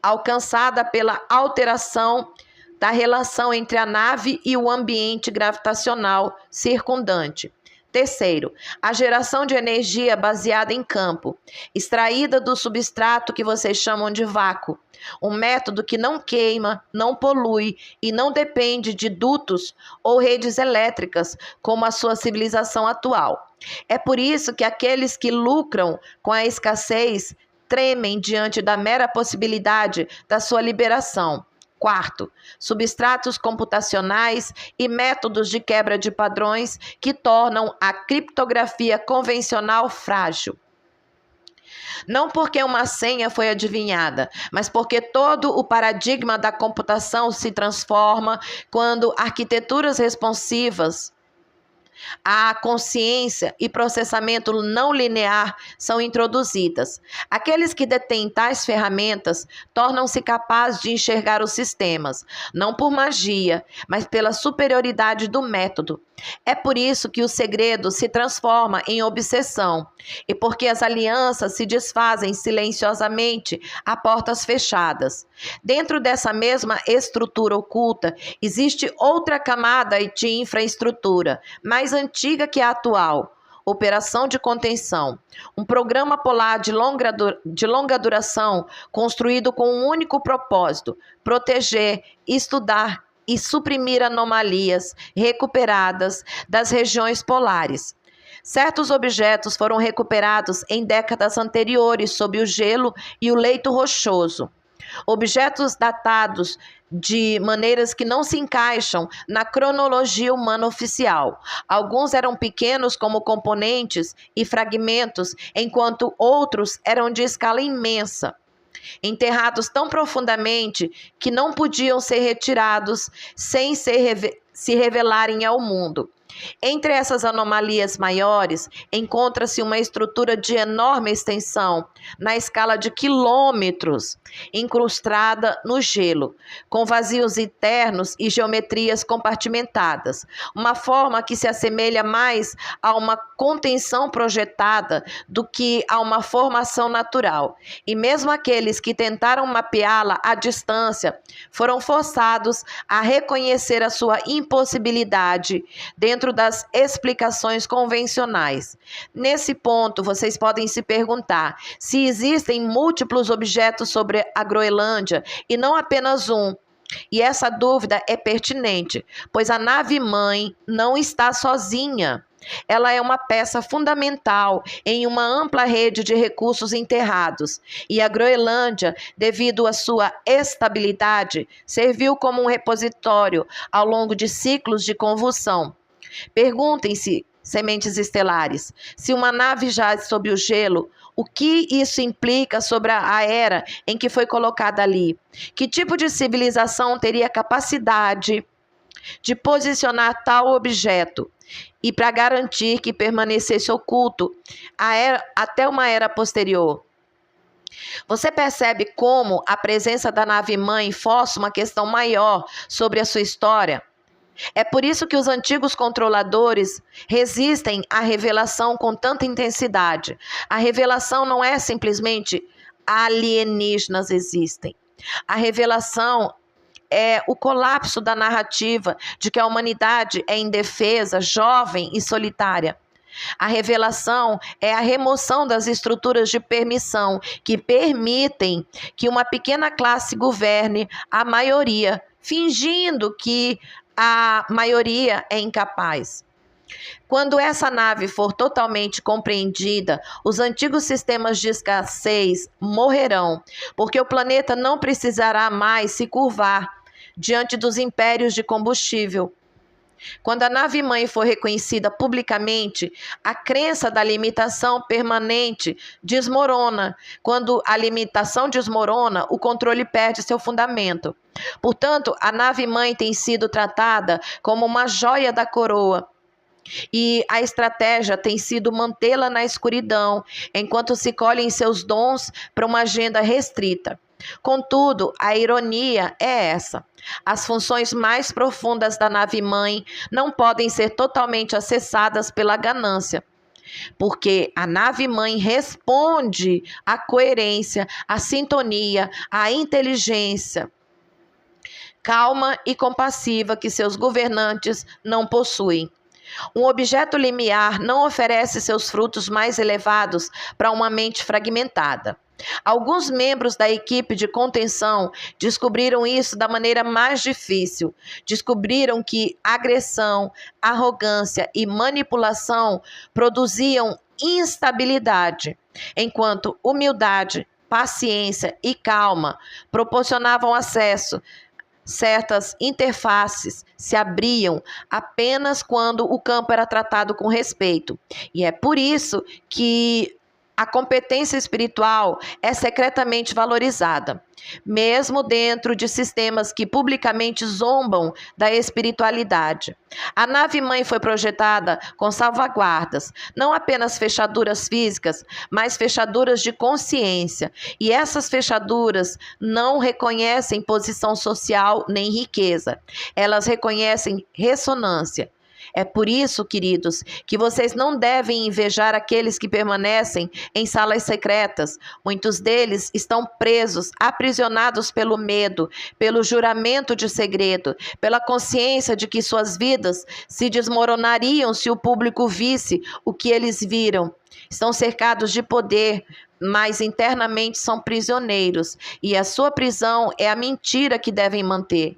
alcançada pela alteração da relação entre a nave e o ambiente gravitacional circundante. Terceiro, a geração de energia baseada em campo, extraída do substrato que vocês chamam de vácuo, um método que não queima, não polui e não depende de dutos ou redes elétricas, como a sua civilização atual. É por isso que aqueles que lucram com a escassez tremem diante da mera possibilidade da sua liberação. Quarto, substratos computacionais e métodos de quebra de padrões que tornam a criptografia convencional frágil. Não porque uma senha foi adivinhada, mas porque todo o paradigma da computação se transforma quando arquiteturas responsivas a consciência e processamento não linear são introduzidas. Aqueles que detêm tais ferramentas tornam-se capazes de enxergar os sistemas, não por magia, mas pela superioridade do método. É por isso que o segredo se transforma em obsessão, e porque as alianças se desfazem silenciosamente a portas fechadas. Dentro dessa mesma estrutura oculta, existe outra camada de infraestrutura, mais antiga que a atual. Operação de contenção, um programa polar de longa duração construído com um único propósito: proteger, estudar e suprimir anomalias recuperadas das regiões polares. Certos objetos foram recuperados em décadas anteriores sob o gelo e o leito rochoso. Objetos datados de maneiras que não se encaixam na cronologia humana oficial. Alguns eram pequenos como componentes e fragmentos, enquanto outros eram de escala imensa, enterrados tão profundamente que não podiam ser retirados sem se revelarem ao mundo. Entre essas anomalias maiores, encontra-se uma estrutura de enorme extensão, na escala de quilômetros, incrustada no gelo, com vazios internos e geometrias compartimentadas, uma forma que se assemelha mais a uma contenção projetada do que a uma formação natural. E mesmo aqueles que tentaram mapeá-la à distância foram forçados a reconhecer a sua impossibilidade dentro das explicações convencionais. Nesse ponto, vocês podem se perguntar se existem múltiplos objetos sobre a Groenlândia e não apenas um. E essa dúvida é pertinente, pois a nave-mãe não está sozinha. Ela é uma peça fundamental em uma ampla rede de recursos enterrados, e a Groenlândia, devido à sua estabilidade, serviu como um repositório ao longo de ciclos de convulsão. Perguntem-se, sementes estelares, se uma nave jaz sob o gelo, o que isso implica sobre a era em que foi colocada ali? Que tipo de civilização teria capacidade de posicionar tal objeto e para garantir que permanecesse oculto até uma era posterior? Você percebe como a presença da nave-mãe força uma questão maior sobre a sua história? É por isso que os antigos controladores resistem à revelação com tanta intensidade. A revelação não é simplesmente alienígenas existem. A revelação é o colapso da narrativa de que a humanidade é indefesa, jovem e solitária. A revelação é a remoção das estruturas de permissão que permitem que uma pequena classe governe a maioria, fingindo que a maioria é incapaz. Quando essa nave for totalmente compreendida, os antigos sistemas de escassez morrerão, porque o planeta não precisará mais se curvar diante dos impérios de combustível. Quando a nave-mãe for reconhecida publicamente, a crença da limitação permanente desmorona. Quando a limitação desmorona, o controle perde seu fundamento. Portanto, a nave-mãe tem sido tratada como uma joia da coroa. E a estratégia tem sido mantê-la na escuridão, enquanto se colhem seus dons para uma agenda restrita. Contudo, a ironia é essa: as funções mais profundas da nave-mãe não podem ser totalmente acessadas pela ganância, porque a nave-mãe responde à coerência, à sintonia, à inteligência calma e compassiva que seus governantes não possuem. Um objeto limiar não oferece seus frutos mais elevados para uma mente fragmentada. Alguns membros da equipe de contenção descobriram isso da maneira mais difícil. Descobriram que agressão, arrogância e manipulação produziam instabilidade, enquanto humildade, paciência e calma proporcionavam acesso. Certas interfaces se abriam apenas quando o campo era tratado com respeito. E é por isso que A competência espiritual é secretamente valorizada, mesmo dentro de sistemas que publicamente zombam da espiritualidade. A nave-mãe foi projetada com salvaguardas, não apenas fechaduras físicas, mas fechaduras de consciência. E essas fechaduras não reconhecem posição social nem riqueza. Elas reconhecem ressonância. É por isso, queridos, que vocês não devem invejar aqueles que permanecem em salas secretas. Muitos deles estão presos, aprisionados pelo medo, pelo juramento de segredo, pela consciência de que suas vidas se desmoronariam se o público visse o que eles viram. Estão cercados de poder, mas internamente são prisioneiros, e a sua prisão é a mentira que devem manter.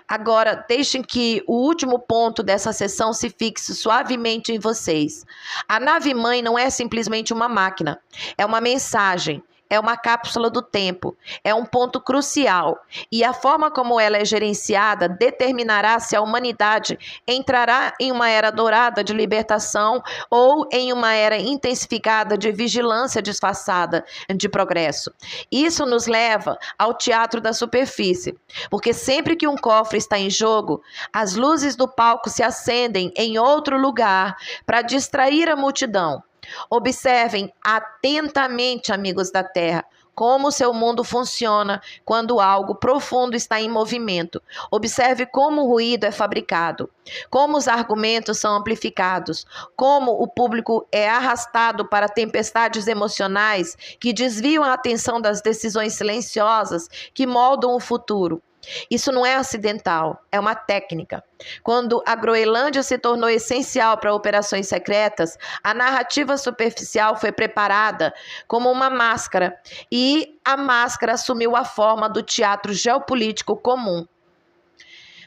Agora, deixem que o último ponto dessa sessão se fixe suavemente em vocês. A nave-mãe não é simplesmente uma máquina, é uma mensagem. É uma cápsula do tempo, é um ponto crucial, e a forma como ela é gerenciada determinará se a humanidade entrará em uma era dourada de libertação ou em uma era intensificada de vigilância disfarçada de progresso. Isso nos leva ao teatro da superfície, porque sempre que um cofre está em jogo, as luzes do palco se acendem em outro lugar para distrair a multidão. Observem atentamente, amigos da Terra, como o seu mundo funciona quando algo profundo está em movimento. Observe como o ruído é fabricado, como os argumentos são amplificados, como o público é arrastado para tempestades emocionais que desviam a atenção das decisões silenciosas que moldam o futuro. Isso não é acidental, é uma técnica. Quando a Groenlândia se tornou essencial para operações secretas, a narrativa superficial foi preparada como uma máscara, e a máscara assumiu a forma do teatro geopolítico comum.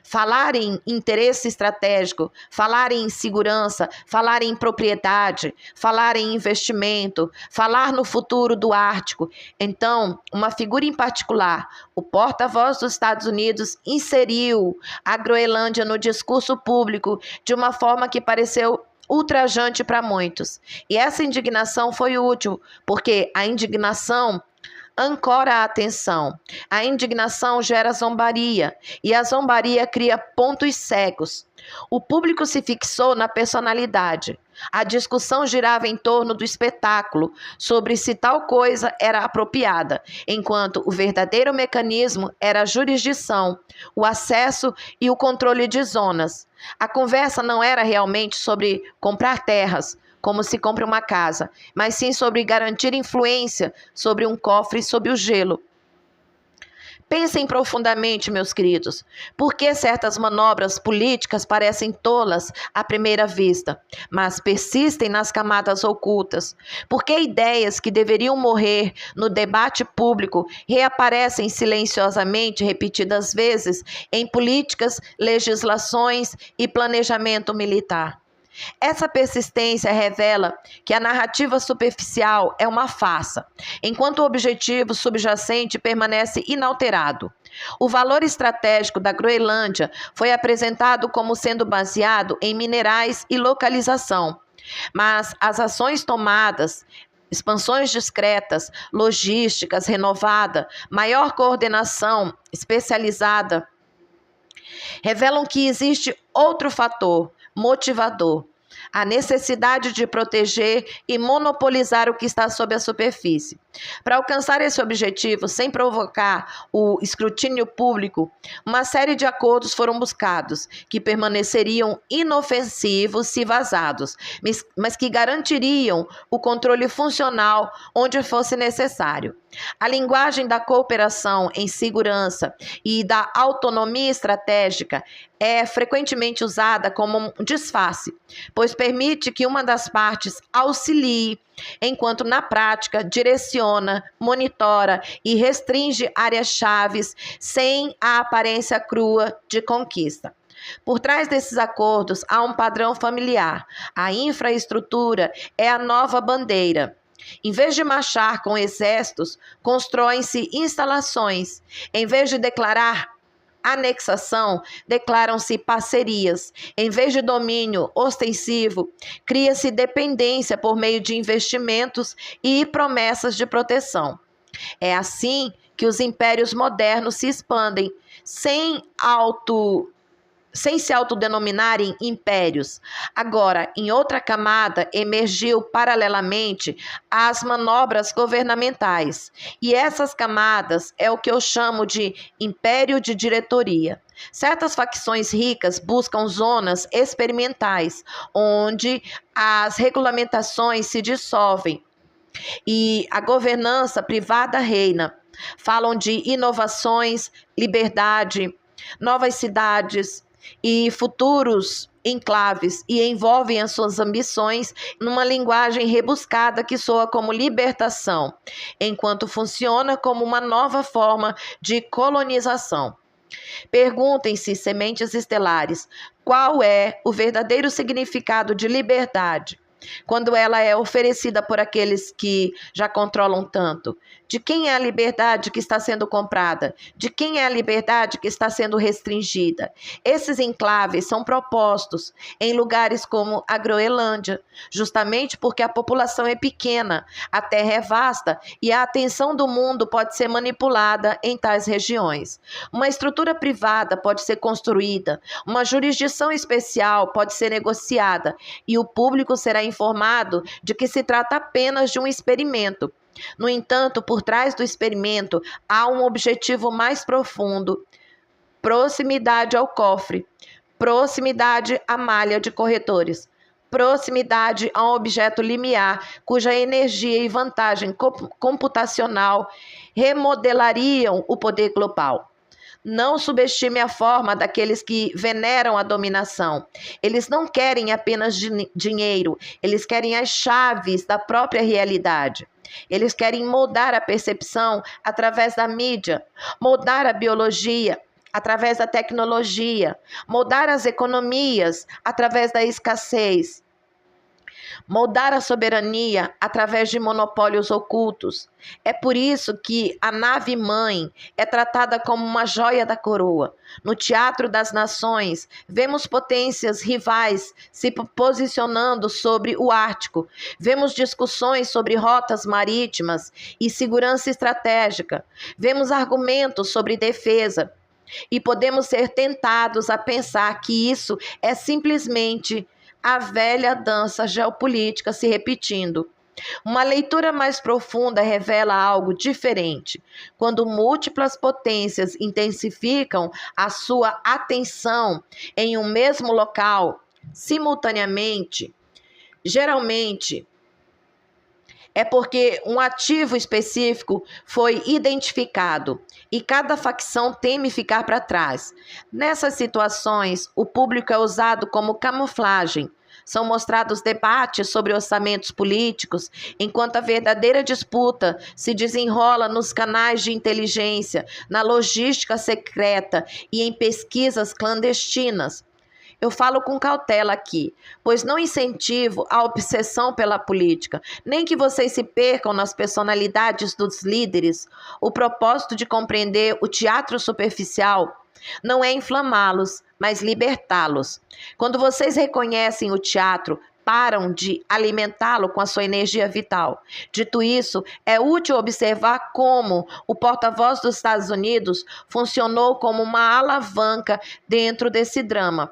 Falar em interesse estratégico, falar em segurança, falar em propriedade, falar em investimento, falar no futuro do Ártico. Então, uma figura em particular, o porta-voz dos Estados Unidos, inseriu a Groenlândia no discurso público de uma forma que pareceu ultrajante para muitos. E essa indignação foi útil, porque a indignação ancora a atenção. A indignação gera zombaria, e a zombaria cria pontos cegos. O público se fixou na personalidade. A discussão girava em torno do espetáculo, sobre se tal coisa era apropriada, enquanto o verdadeiro mecanismo era a jurisdição, o acesso e o controle de zonas. A conversa não era realmente sobre comprar terras, como se compra uma casa, mas sim sobre garantir influência sobre um cofre sob o gelo. Pensem profundamente, meus queridos, por que certas manobras políticas parecem tolas à primeira vista, mas persistem nas camadas ocultas? Por que ideias que deveriam morrer no debate público reaparecem silenciosamente repetidas vezes em políticas, legislações e planejamento militar? Essa persistência revela que a narrativa superficial é uma farsa, enquanto o objetivo subjacente permanece inalterado. O valor estratégico da Groenlândia foi apresentado como sendo baseado em minerais e localização, mas as ações tomadas, expansões discretas, logísticas renovada, maior coordenação especializada, revelam que existe outro fator motivador: a necessidade de proteger e monopolizar o que está sob a superfície. Para alcançar esse objetivo, sem provocar o escrutínio público, uma série de acordos foram buscados, que permaneceriam inofensivos se vazados, mas que garantiriam o controle funcional onde fosse necessário. A linguagem da cooperação em segurança e da autonomia estratégica é frequentemente usada como um disfarce, pois permite que uma das partes auxilie, enquanto na prática direciona, monitora e restringe áreas-chave sem a aparência crua de conquista. Por trás desses acordos há um padrão familiar. A infraestrutura é a nova bandeira. Em vez de marchar com exércitos, constroem-se instalações. Em vez de declarar anexação, declaram-se parcerias. Em vez de domínio ostensivo, cria-se dependência por meio de investimentos e promessas de proteção. É assim que os impérios modernos se expandem, sem se autodenominarem impérios. Agora, em outra camada, emergiu paralelamente as manobras governamentais. E essas camadas é o que eu chamo de império de diretoria. Certas facções ricas buscam zonas experimentais, onde as regulamentações se dissolvem e a governança privada reina. Falam de inovações, liberdade, novas cidades e futuros enclaves e envolvem as suas ambições numa linguagem rebuscada que soa como libertação, enquanto funciona como uma nova forma de colonização. Perguntem-se, sementes estelares, qual é o verdadeiro significado de liberdade, quando ela é oferecida por aqueles que já controlam tanto? De quem é a liberdade que está sendo comprada? De quem é a liberdade que está sendo restringida? Esses enclaves são propostos em lugares como a Groenlândia, justamente porque a população é pequena, a terra é vasta e a atenção do mundo pode ser manipulada em tais regiões. Uma estrutura privada pode ser construída, uma jurisdição especial pode ser negociada e o público será informado de que se trata apenas de um experimento. No entanto, por trás do experimento há um objetivo mais profundo: proximidade ao cofre, proximidade à malha de corretores, proximidade a um objeto limiar cuja energia e vantagem computacional remodelariam o poder global. Não subestime a forma daqueles que veneram a dominação. Eles não querem apenas dinheiro, eles querem as chaves da própria realidade. Eles querem moldar a percepção através da mídia, moldar a biologia através da tecnologia, moldar as economias através da escassez, moldar a soberania através de monopólios ocultos. É por isso que a nave-mãe é tratada como uma joia da coroa. No Teatro das Nações, vemos potências rivais se posicionando sobre o Ártico. Vemos discussões sobre rotas marítimas e segurança estratégica. Vemos argumentos sobre defesa. E podemos ser tentados a pensar que isso é simplesmente a velha dança geopolítica se repetindo. Uma leitura mais profunda revela algo diferente. Quando múltiplas potências intensificam a sua atenção em um mesmo local, simultaneamente, geralmente é porque um ativo específico foi identificado e cada facção teme ficar para trás. Nessas situações, o público é usado como camuflagem. São mostrados debates sobre orçamentos políticos, enquanto a verdadeira disputa se desenrola nos canais de inteligência, na logística secreta e em pesquisas clandestinas. Eu falo com cautela aqui, pois não incentivo a obsessão pela política, nem que vocês se percam nas personalidades dos líderes. O propósito de compreender o teatro superficial não é inflamá-los, mas libertá-los. Quando vocês reconhecem o teatro, param de alimentá-lo com a sua energia vital. Dito isso, é útil observar como o porta-voz dos Estados Unidos funcionou como uma alavanca dentro desse drama.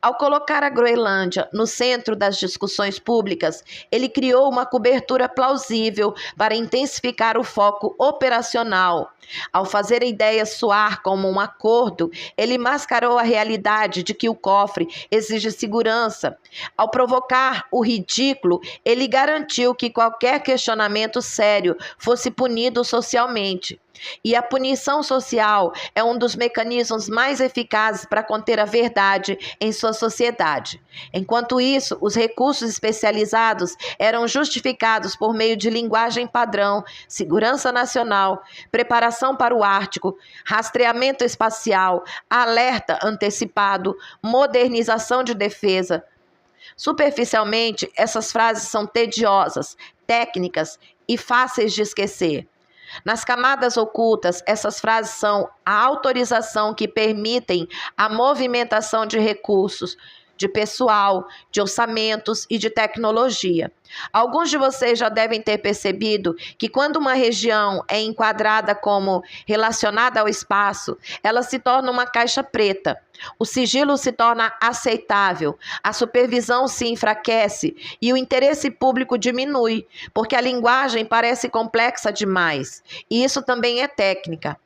Ao colocar a Groenlândia no centro das discussões públicas, ele criou uma cobertura plausível para intensificar o foco operacional. Ao fazer a ideia soar como um acordo, ele mascarou a realidade de que o cofre exige segurança. Ao provocar o ridículo, ele garantiu que qualquer questionamento sério fosse punido socialmente. E a punição social é um dos mecanismos mais eficazes para conter a verdade em sua sociedade. Enquanto isso, os recursos especializados eram justificados por meio de linguagem padrão, segurança nacional, preparação para o Ártico, rastreamento espacial, alerta antecipado, modernização de defesa. Superficialmente, essas frases são tediosas, técnicas e fáceis de esquecer. Nas camadas ocultas, essas frases são a autorização que permitem a movimentação de recursos, de pessoal, de orçamentos e de tecnologia. Alguns de vocês já devem ter percebido que quando uma região é enquadrada como relacionada ao espaço, ela se torna uma caixa preta. O sigilo se torna aceitável, a supervisão se enfraquece e o interesse público diminui, porque a linguagem parece complexa demais. E isso também é técnica.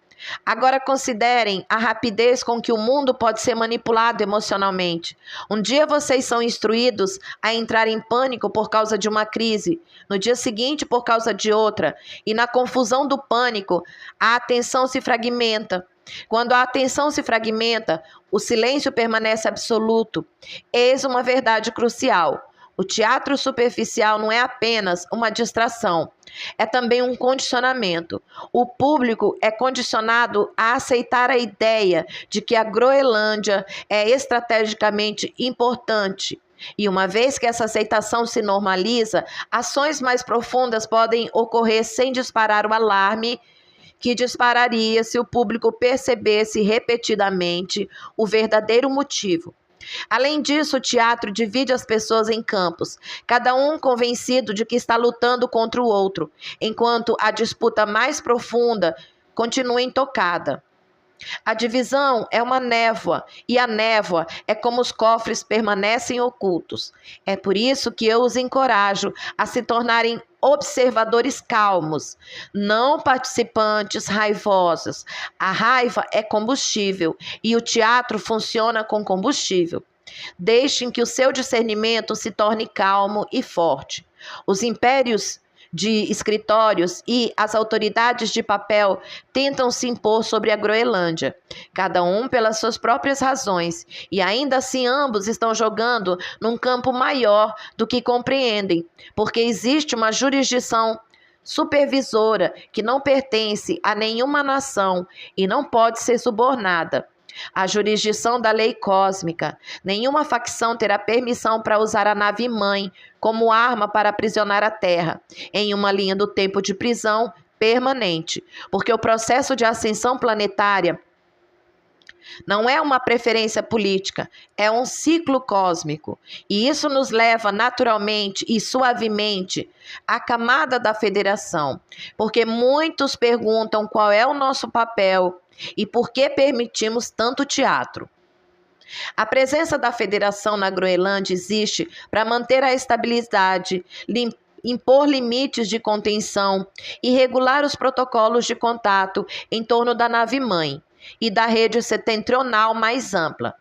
Agora considerem a rapidez com que o mundo pode ser manipulado emocionalmente. Um dia vocês são instruídos a entrar em pânico por causa de uma crise, no dia seguinte por causa de outra, e na confusão do pânico, a atenção se fragmenta. Quando a atenção se fragmenta, o silêncio permanece absoluto. Eis uma verdade crucial. O teatro superficial não é apenas uma distração, é também um condicionamento. O público é condicionado a aceitar a ideia de que a Groenlândia é estrategicamente importante. E uma vez que essa aceitação se normaliza, ações mais profundas podem ocorrer sem disparar o alarme que dispararia se o público percebesse repetidamente o verdadeiro motivo. Além disso, o teatro divide as pessoas em campos, cada um convencido de que está lutando contra o outro, enquanto a disputa mais profunda continua intocada. A divisão é uma névoa, e a névoa é como os cofres permanecem ocultos. É por isso que eu os encorajo a se tornarem observadores calmos, não participantes raivosos. A raiva é combustível e o teatro funciona com combustível. Deixem que o seu discernimento se torne calmo e forte. Os impérios de escritórios e as autoridades de papel tentam se impor sobre a Groenlândia, cada um pelas suas próprias razões, e ainda assim ambos estão jogando num campo maior do que compreendem, porque existe uma jurisdição supervisora que não pertence a nenhuma nação e não pode ser subornada. A jurisdição da lei cósmica. Nenhuma facção terá permissão para usar a nave-mãe como arma para aprisionar a Terra, em uma linha do tempo de prisão permanente, porque o processo de ascensão planetária não é uma preferência política, é um ciclo cósmico. E isso nos leva naturalmente e suavemente à camada da federação, porque muitos perguntam qual é o nosso papel e por que permitimos tanto teatro. A presença da federação na Groenlândia existe para manter a estabilidade, impor limites de contenção e regular os protocolos de contato em torno da nave-mãe e da rede setentrional mais ampla.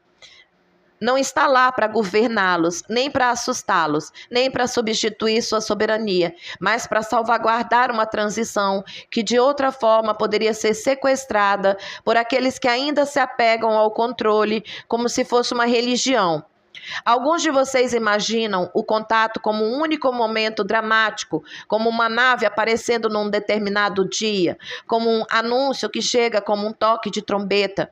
Não está lá para governá-los, nem para assustá-los, nem para substituir sua soberania, mas para salvaguardar uma transição que de outra forma poderia ser sequestrada por aqueles que ainda se apegam ao controle como se fosse uma religião. Alguns de vocês imaginam o contato como um único momento dramático, como uma nave aparecendo num determinado dia, como um anúncio que chega como um toque de trombeta.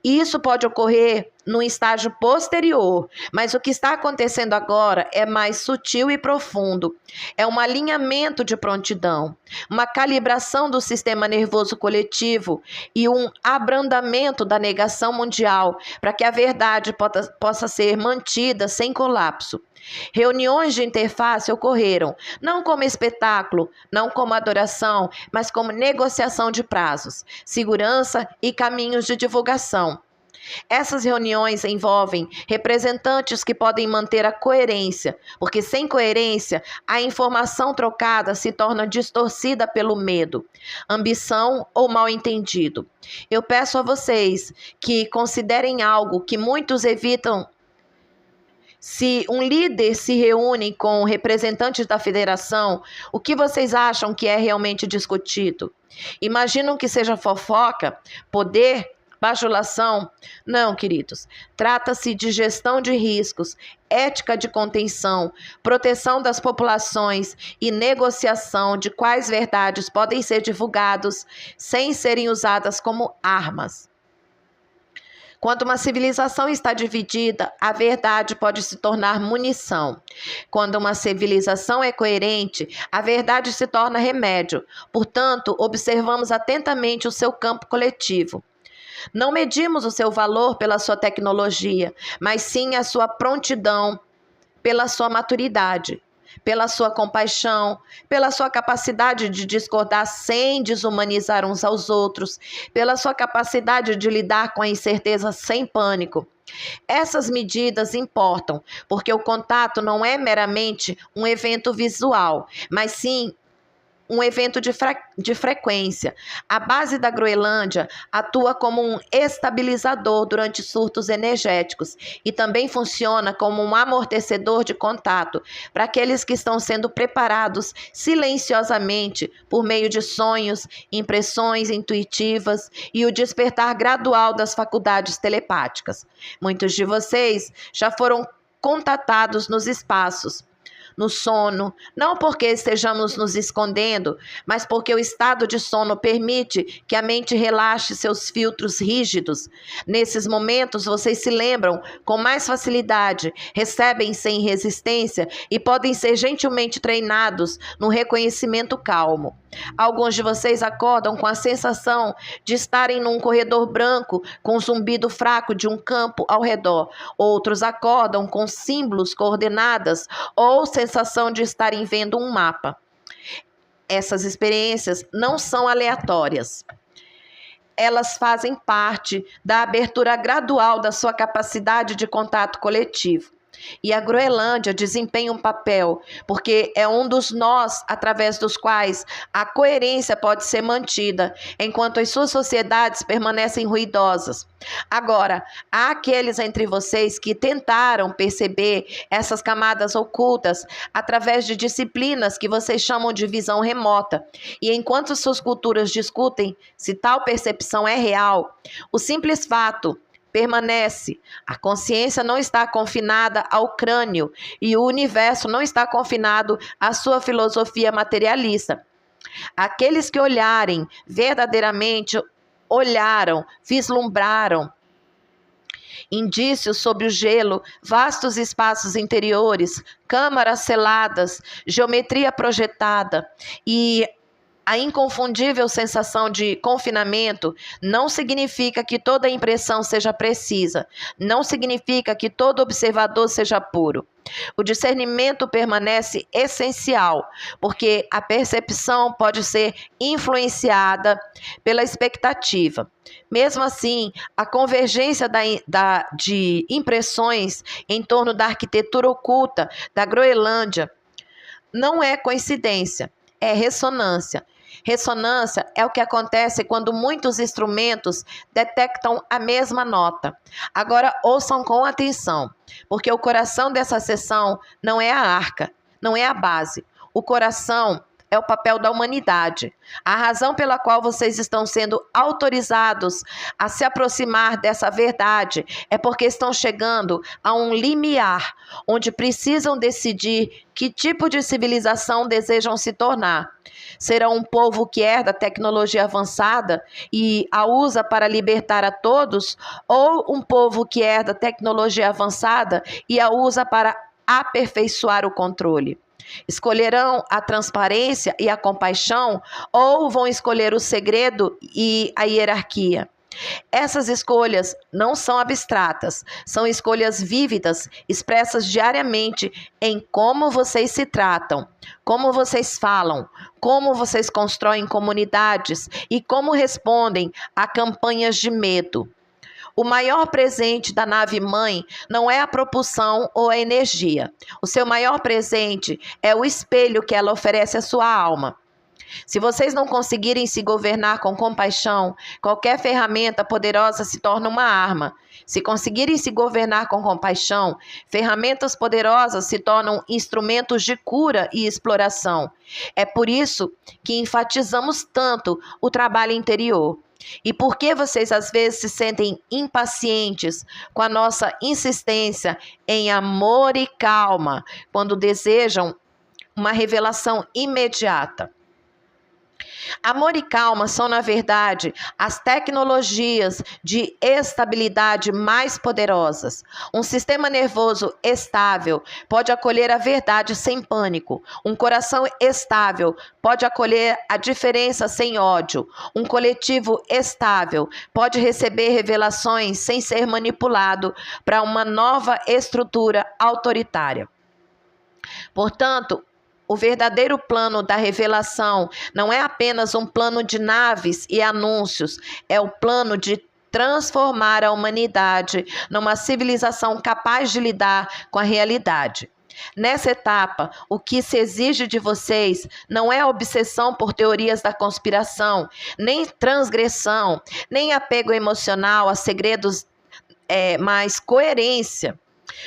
Isso pode ocorrer num estágio posterior, mas o que está acontecendo agora é mais sutil e profundo. É um alinhamento de prontidão, uma calibração do sistema nervoso coletivo e um abrandamento da negação mundial para que a verdade possa ser mantida sem colapso. Reuniões de interface ocorreram, não como espetáculo, não como adoração, mas como negociação de prazos, segurança e caminhos de divulgação. Essas reuniões envolvem representantes que podem manter a coerência, porque sem coerência, a informação trocada se torna distorcida pelo medo, ambição ou mal-entendido. Eu peço a vocês que considerem algo que muitos evitam. Se um líder se reúne com representantes da federação, o que vocês acham que é realmente discutido? Imaginam que seja fofoca, poder, bajulação? Não, queridos. Trata-se de gestão de riscos, ética de contenção, proteção das populações e negociação de quais verdades podem ser divulgadas sem serem usadas como armas. Quando uma civilização está dividida, a verdade pode se tornar munição. Quando uma civilização é coerente, a verdade se torna remédio. Portanto, observamos atentamente o seu campo coletivo. Não medimos o seu valor pela sua tecnologia, mas sim a sua prontidão, pela sua maturidade, pela sua compaixão, pela sua capacidade de discordar sem desumanizar uns aos outros, pela sua capacidade de lidar com a incerteza sem pânico. Essas medidas importam, porque o contato não é meramente um evento visual, mas sim um evento de frequência. A base da Groenlândia atua como um estabilizador durante surtos energéticos e também funciona como um amortecedor de contato para aqueles que estão sendo preparados silenciosamente por meio de sonhos, impressões intuitivas e o despertar gradual das faculdades telepáticas. Muitos de vocês já foram contatados nos espaços, no sono, não porque estejamos nos escondendo, mas porque o estado de sono permite que a mente relaxe seus filtros rígidos. Nesses momentos, vocês se lembram com mais facilidade, recebem sem resistência e podem ser gentilmente treinados no reconhecimento calmo. Alguns de vocês acordam com a sensação de estarem num corredor branco com o zumbido fraco de um campo ao redor. Outros acordam com símbolos, coordenadas ou sensação de estarem vendo um mapa. Essas experiências não são aleatórias. Elas fazem parte da abertura gradual da sua capacidade de contato coletivo. E a Groenlândia desempenha um papel, porque é um dos nós através dos quais a coerência pode ser mantida, enquanto as suas sociedades permanecem ruidosas. Agora, há aqueles entre vocês que tentaram perceber essas camadas ocultas através de disciplinas que vocês chamam de visão remota. E enquanto suas culturas discutem se tal percepção é real, o simples fato permanece. A consciência não está confinada ao crânio e o universo não está confinado à sua filosofia materialista. Aqueles que olharem verdadeiramente olharam, vislumbraram indícios sobre o gelo, vastos espaços interiores, câmaras seladas, geometria projetada e a inconfundível sensação de confinamento não significa que toda impressão seja precisa, não significa que todo observador seja puro. O discernimento permanece essencial, porque a percepção pode ser influenciada pela expectativa. Mesmo assim, a convergência de impressões em torno da arquitetura oculta da Groenlândia não é coincidência, é ressonância. Ressonância é o que acontece quando muitos instrumentos detectam a mesma nota. Agora ouçam com atenção, porque o coração dessa sessão não é a arca, não é a base. O coração é o papel da humanidade. A razão pela qual vocês estão sendo autorizados a se aproximar dessa verdade é porque estão chegando a um limiar, onde precisam decidir que tipo de civilização desejam se tornar. Serão um povo que herda tecnologia avançada e a usa para libertar a todos, ou um povo que herda tecnologia avançada e a usa para aperfeiçoar o controle? Escolherão a transparência e a compaixão ou vão escolher o segredo e a hierarquia? Essas escolhas não são abstratas, são escolhas vívidas, expressas diariamente em como vocês se tratam, como vocês falam, como vocês constroem comunidades e como respondem a campanhas de medo. O maior presente da nave-mãe não é a propulsão ou a energia. O seu maior presente é o espelho que ela oferece à sua alma. Se vocês não conseguirem se governar com compaixão, qualquer ferramenta poderosa se torna uma arma. Se conseguirem se governar com compaixão, ferramentas poderosas se tornam instrumentos de cura e exploração. É por isso que enfatizamos tanto o trabalho interior. E por que vocês às vezes se sentem impacientes com a nossa insistência em amor e calma, quando desejam uma revelação imediata? Amor e calma são, na verdade, as tecnologias de estabilidade mais poderosas. Um sistema nervoso estável pode acolher a verdade sem pânico. Um coração estável pode acolher a diferença sem ódio. Um coletivo estável pode receber revelações sem ser manipulado para uma nova estrutura autoritária. Portanto, o verdadeiro plano da revelação não é apenas um plano de naves e anúncios, é o plano de transformar a humanidade numa civilização capaz de lidar com a realidade. Nessa etapa, o que se exige de vocês não é obsessão por teorias da conspiração, nem transgressão, nem apego emocional a segredos, mas coerência.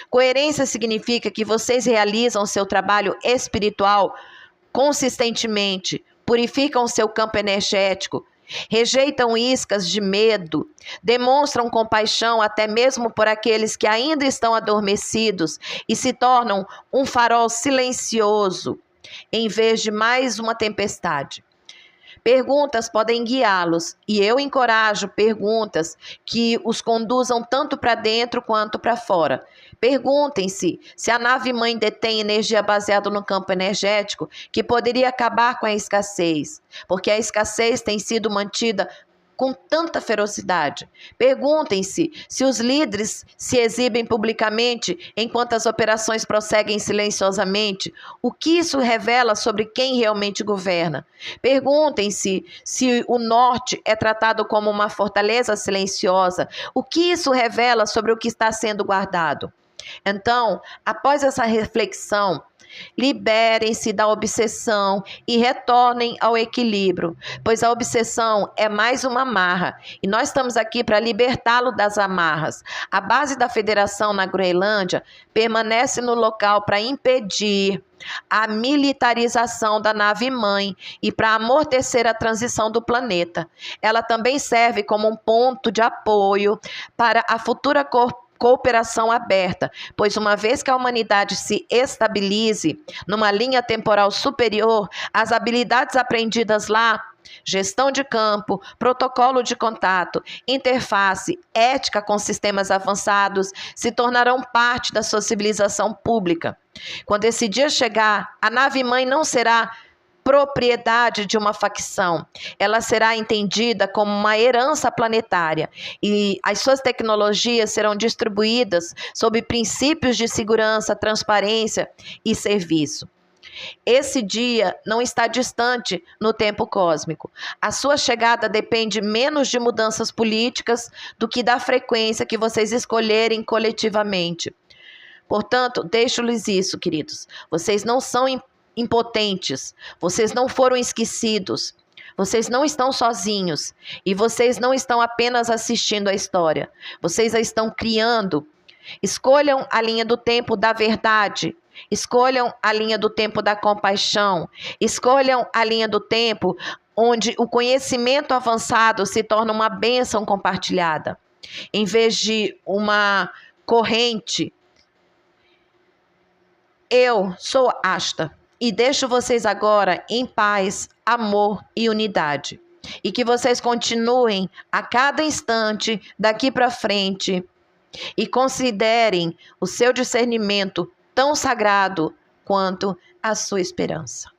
Coerência significa que vocês realizam seu trabalho espiritual consistentemente, purificam seu campo energético, rejeitam iscas de medo, demonstram compaixão até mesmo por aqueles que ainda estão adormecidos e se tornam um farol silencioso em vez de mais uma tempestade. Perguntas podem guiá-los, e eu encorajo perguntas que os conduzam tanto para dentro quanto para fora. Perguntem-se se a nave-mãe detém energia baseada no campo energético que poderia acabar com a escassez, porque a escassez tem sido mantida com tanta ferocidade. Perguntem-se se os líderes se exibem publicamente enquanto as operações prosseguem silenciosamente. O que isso revela sobre quem realmente governa? Perguntem-se se o norte é tratado como uma fortaleza silenciosa. O que isso revela sobre o que está sendo guardado? Então, após essa reflexão, liberem-se da obsessão e retornem ao equilíbrio, pois a obsessão é mais uma amarra e nós estamos aqui para libertá-lo das amarras. A base da federação na Groenlândia permanece no local para impedir a militarização da nave-mãe e para amortecer a transição do planeta. Ela também serve como um ponto de apoio para a futura cooperação aberta, pois uma vez que a humanidade se estabilize numa linha temporal superior, as habilidades aprendidas lá, gestão de campo, protocolo de contato, interface, ética com sistemas avançados, se tornarão parte da sua civilização pública. Quando esse dia chegar, a nave-mãe não será propriedade de uma facção. Ela será entendida como uma herança planetária e as suas tecnologias serão distribuídas sob princípios de segurança, transparência e serviço. Esse dia não está distante no tempo cósmico. A sua chegada depende menos de mudanças políticas do que da frequência que vocês escolherem coletivamente. Portanto, deixo-lhes isso, queridos. Vocês não são impotentes, vocês não foram esquecidos, vocês não estão sozinhos e vocês não estão apenas assistindo a história, vocês a estão criando. Escolham a linha do tempo da verdade, escolham a linha do tempo da compaixão, escolham a linha do tempo onde o conhecimento avançado se torna uma bênção compartilhada, em vez de uma corrente. Eu sou Asta e deixo vocês agora em paz, amor e unidade. E que vocês continuem a cada instante daqui para frente e considerem o seu discernimento tão sagrado quanto a sua esperança.